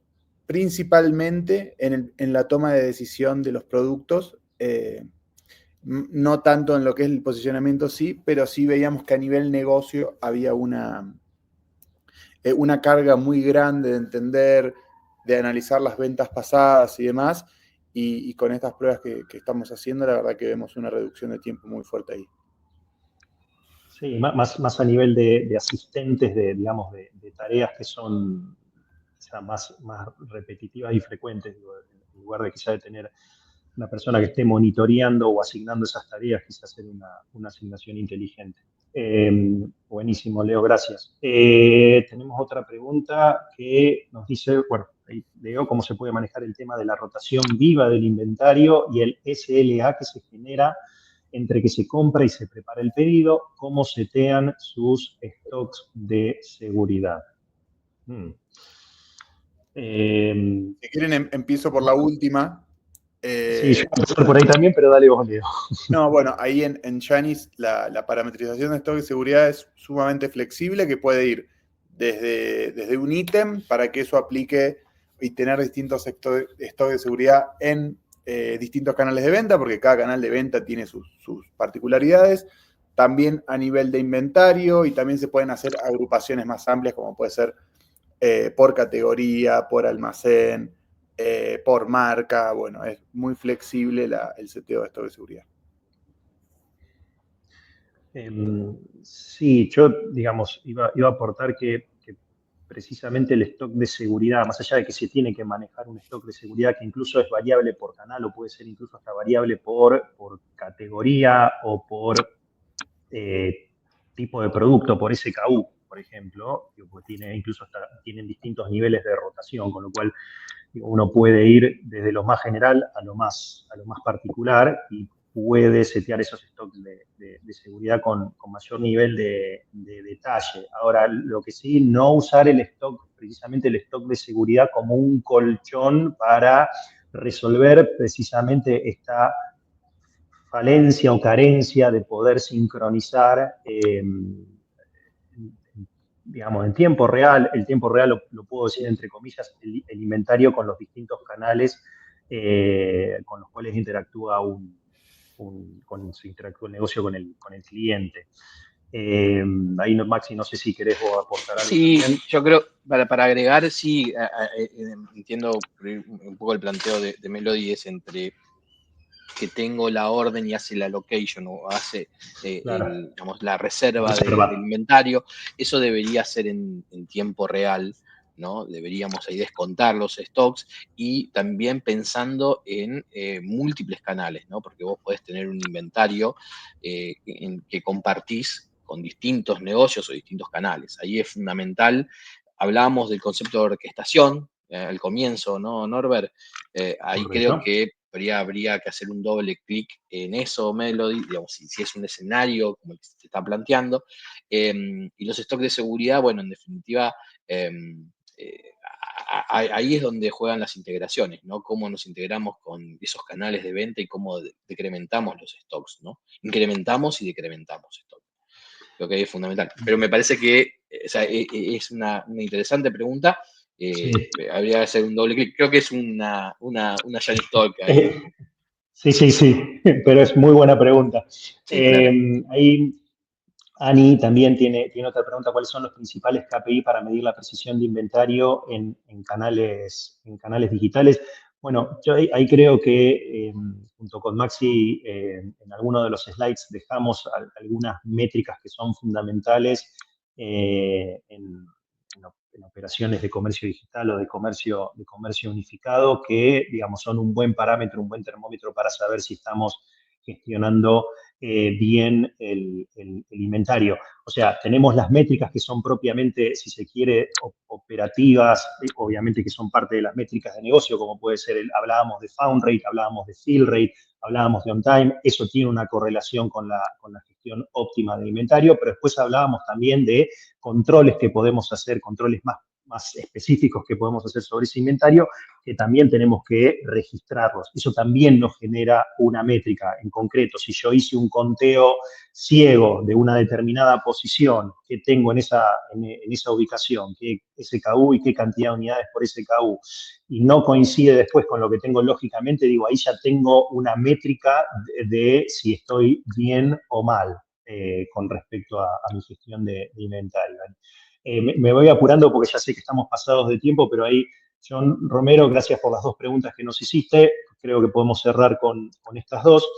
principalmente en la toma de decisión de los productos, no tanto en lo que es el posicionamiento, sí, pero sí veíamos que a nivel negocio había una carga muy grande de entender, de analizar las ventas pasadas y demás, y con estas pruebas que estamos haciendo, la verdad que vemos una reducción de tiempo muy fuerte ahí. Sí, más a nivel de asistentes, digamos, de tareas que son quizá más repetitivas y frecuentes, digo, en lugar de quizá de tener una persona que esté monitoreando o asignando esas tareas, quizás hacer una asignación inteligente. Buenísimo, Leo, gracias. Tenemos otra pregunta que nos dice, bueno, ahí leo cómo se puede manejar el tema de la rotación viva del inventario y el SLA que se genera entre que se compra y se prepara el pedido, cómo setean sus stocks de seguridad. Si quieren, empiezo por la última. Sí, yo empecé por ahí también, pero dale vos, Leo. No, bueno, ahí en Yanis la parametrización de stock de seguridad es sumamente flexible, que puede ir desde un ítem para que eso aplique y tener distintos stock de seguridad en distintos canales de venta, porque cada canal de venta tiene sus particularidades. También a nivel de inventario, y también se pueden hacer agrupaciones más amplias, como puede ser por categoría, por almacén, por marca. Bueno, es muy flexible el seteo de stock de seguridad. Sí, yo, digamos, iba a aportar que precisamente el stock de seguridad, más allá de que se tiene que manejar un stock de seguridad que incluso es variable por canal o puede ser incluso hasta variable por categoría o por tipo de producto, por SKU, por ejemplo, pues incluso tienen distintos niveles de rotación, con lo cual uno puede ir desde lo más general a lo más particular y puede setear esos stocks de seguridad con mayor nivel de detalle. Ahora, lo que sí, no usar precisamente el stock de seguridad como un colchón para resolver precisamente esta falencia o carencia de poder sincronizar, digamos, en tiempo real. El tiempo real lo puedo decir entre comillas, el inventario con los distintos canales con los cuales interactúa interactúa el negocio con el cliente. Ahí, Maxi, no sé si querés vos aportar algo. Sí, también. yo creo, para agregar, sí, entiendo un poco el planteo de Melody, es entre que tengo la orden y hace la allocation o hace Claro. digamos, la reserva del inventario. Eso debería ser en tiempo real, ¿no? Deberíamos ahí descontar los stocks y también pensando en múltiples canales, ¿no? Porque vos podés tener un inventario que compartís con distintos negocios o distintos canales. Ahí es fundamental. Hablábamos del concepto de orquestación al comienzo, ¿no, Norbert? Ahí creo que habría que hacer un doble clic en eso, Melody, digamos, si es un escenario como el que se está planteando. Y los stocks de seguridad, bueno, en definitiva, ahí es donde juegan las integraciones, ¿no? Cómo nos integramos con esos canales de venta y cómo decrementamos los stocks, ¿no? Incrementamos y decrementamos stocks. Creo que es fundamental. Pero me parece que es una interesante pregunta. Sí. Habría que hacer un doble clic. Creo que es una Yanis Talk ahí. Sí, pero es muy buena pregunta. Sí, claro. Ahí Ani también tiene otra pregunta. ¿Cuáles son los principales KPI para medir la precisión de inventario en canales digitales? Bueno, yo ahí creo que junto con Maxi en alguno de los slides dejamos algunas métricas que son fundamentales en operaciones de comercio digital o de comercio unificado que, digamos, son un buen parámetro, un buen termómetro para saber si estamos gestionando bien el inventario. O sea, tenemos las métricas que son propiamente, si se quiere, operativas, obviamente que son parte de las métricas de negocio, como puede ser, hablábamos de found rate, hablábamos de fill rate, hablábamos de on time, eso tiene una correlación con la gestión óptima del inventario, pero después hablábamos también de controles que podemos hacer, controles más específicos que podemos hacer sobre ese inventario, que también tenemos que registrarlos. Eso también nos genera una métrica en concreto. Si yo hice un conteo ciego de una determinada posición que tengo en esa ubicación, qué SKU y qué cantidad de unidades por SKU, y no coincide después con lo que tengo lógicamente, digo, ahí ya tengo una métrica de si estoy bien o mal con respecto a mi gestión de inventario. Me voy apurando porque ya sé que estamos pasados de tiempo, pero ahí, John Romero, gracias por las dos preguntas que nos hiciste. Creo que podemos cerrar con estas dos.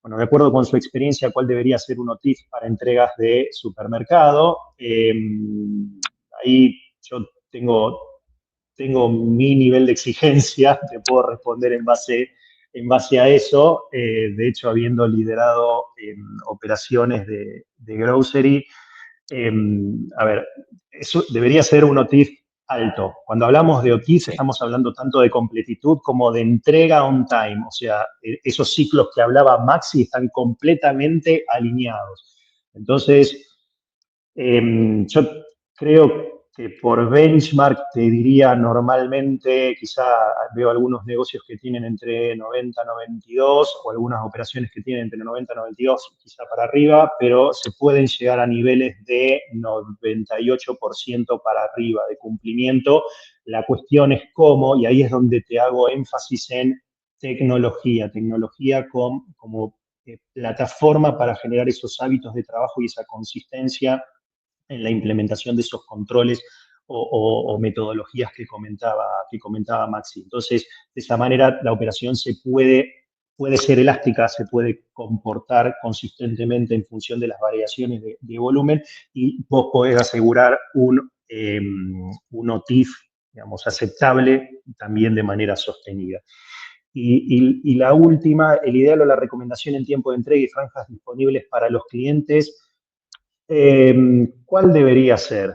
bueno, de acuerdo con su experiencia, cuál debería ser un OTIF para entregas de supermercado. Ahí yo tengo mi nivel de exigencia, te puedo responder en base a eso. De hecho, habiendo liderado operaciones de grocery, a ver, eso debería ser un OTIF alto. Cuando hablamos de OTIF, Sí. estamos hablando tanto de completitud como de entrega on time. O sea, esos ciclos que hablaba Maxi están completamente alineados. Entonces, yo creo que por benchmark te diría normalmente, quizá veo algunos negocios que tienen entre 90 y 92 o algunas operaciones que tienen entre 90 y 92, quizá para arriba, pero se pueden llegar a niveles de 98% para arriba de cumplimiento. La cuestión es cómo, y ahí es donde te hago énfasis en tecnología como plataforma para generar esos hábitos de trabajo y esa consistencia en la implementación de esos controles o metodologías que comentaba Maxi. Entonces, de esa manera la operación puede ser elástica, se puede comportar consistentemente en función de las variaciones de volumen y vos podés asegurar un OTIF, digamos, aceptable también de manera sostenida. Y la última, el ideal o la recomendación en tiempo de entrega y franjas disponibles para los clientes. ¿Cuál debería ser?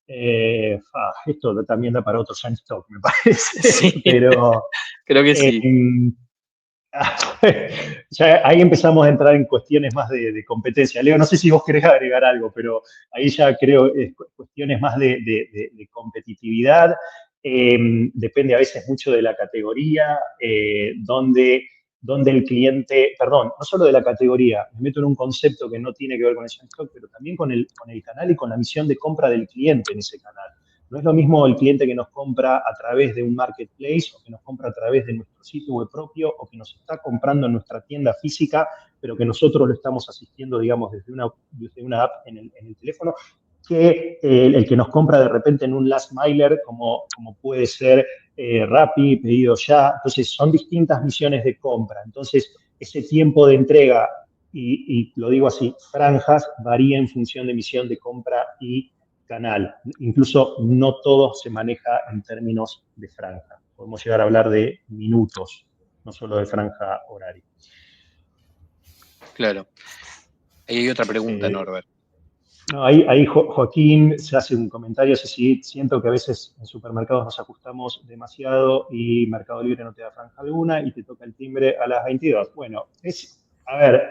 Esto también da para otro Shiny Talk, me parece. Sí, Pero creo que sí. ya ahí empezamos a entrar en cuestiones más de competencia. Leo, no sé si vos querés agregar algo, pero ahí ya creo cuestiones más de competitividad. Depende a veces mucho de la categoría, donde el cliente, perdón, no solo de la categoría, me meto en un concepto que no tiene que ver con el stock, pero también con el canal y con la misión de compra del cliente en ese canal. No es lo mismo el cliente que nos compra a través de un marketplace o que nos compra a través de nuestro sitio web propio o que nos está comprando en nuestra tienda física, pero que nosotros lo estamos asistiendo, digamos, desde una app en el teléfono, que el que nos compra de repente en un last miler, como puede ser Rappi, Pedido Ya. Entonces, son distintas misiones de compra. Entonces, ese tiempo de entrega, y lo digo así, franjas, varía en función de misión de compra y canal. Incluso no todo se maneja en términos de franja. Podemos llegar a hablar de minutos, no solo de franja horaria. Claro. Ahí hay otra pregunta, Norbert. No, ahí Joaquín se hace un comentario, siento que a veces en supermercados nos ajustamos demasiado y Mercado Libre no te da franja alguna y te toca el timbre a las 22. Bueno, a ver,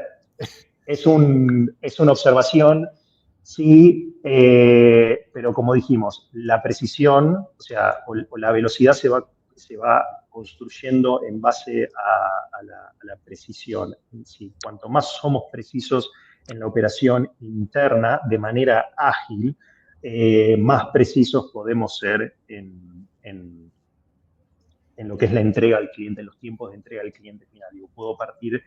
es una observación, sí, pero como dijimos, la precisión, o sea, o la velocidad se va construyendo en base a la precisión. Sí, cuanto más somos precisos en la operación interna de manera ágil, más precisos podemos ser en lo que es la entrega al cliente, en los tiempos de entrega al cliente final. Yo puedo partir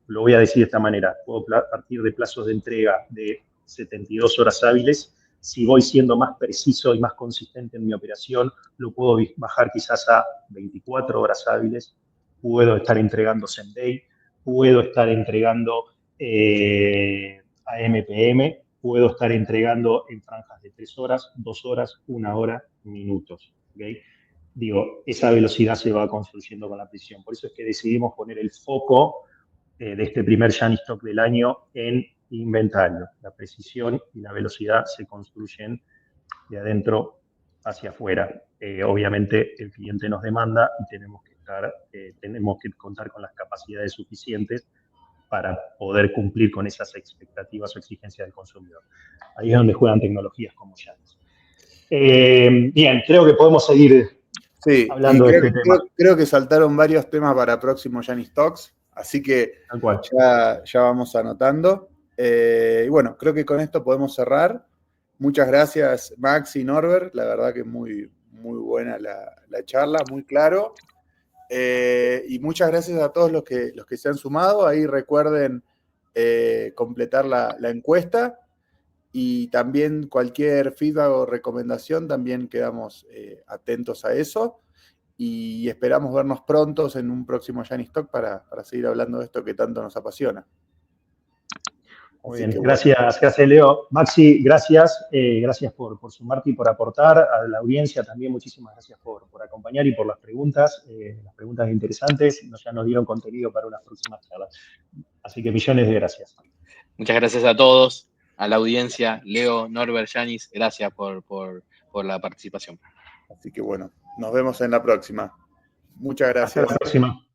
lo voy a decir de esta manera, puedo partir de plazos de entrega de 72 horas hábiles. Si voy siendo más preciso y más consistente en mi operación, lo puedo bajar quizás a 24 horas hábiles. Puedo estar entregando same day, puedo estar entregando AMPM, puedo estar entregando en franjas de 3 horas, 2 horas, 1 hora, minutos. ¿Okay? Digo, esa velocidad se va construyendo con la precisión. Por eso es que decidimos poner el foco de este primer Shiny Stock del año en inventario. La precisión y la velocidad se construyen de adentro hacia afuera. Obviamente el cliente nos demanda y tenemos que contar con las capacidades suficientes para poder cumplir con esas expectativas o exigencias del consumidor. Ahí es donde juegan tecnologías como Shiny. Bien, creo que podemos seguir hablando de este tema. Creo que saltaron varios temas para próximos Shiny Talks, así que ya vamos anotando. Y bueno, creo que con esto podemos cerrar. Muchas gracias, Max y Norbert. La verdad que muy, muy buena la charla, muy claro. Y muchas gracias a todos los que se han sumado. Ahí recuerden completar la encuesta. Y también cualquier feedback o recomendación, también quedamos atentos a eso. y esperamos vernos prontos en un próximo Janis Talk para seguir hablando de esto que tanto nos apasiona. Muy bien, gracias Leo. Maxi, gracias por sumarte y por aportar. A la audiencia también muchísimas gracias por acompañar y por las preguntas interesantes. Ya nos dieron contenido para unas próximas charlas. Así que millones de gracias. Muchas gracias a todos, a la audiencia, Leo, Norbert, Janis, gracias por la participación. Así que bueno, nos vemos en la próxima. Muchas gracias. Hasta la próxima.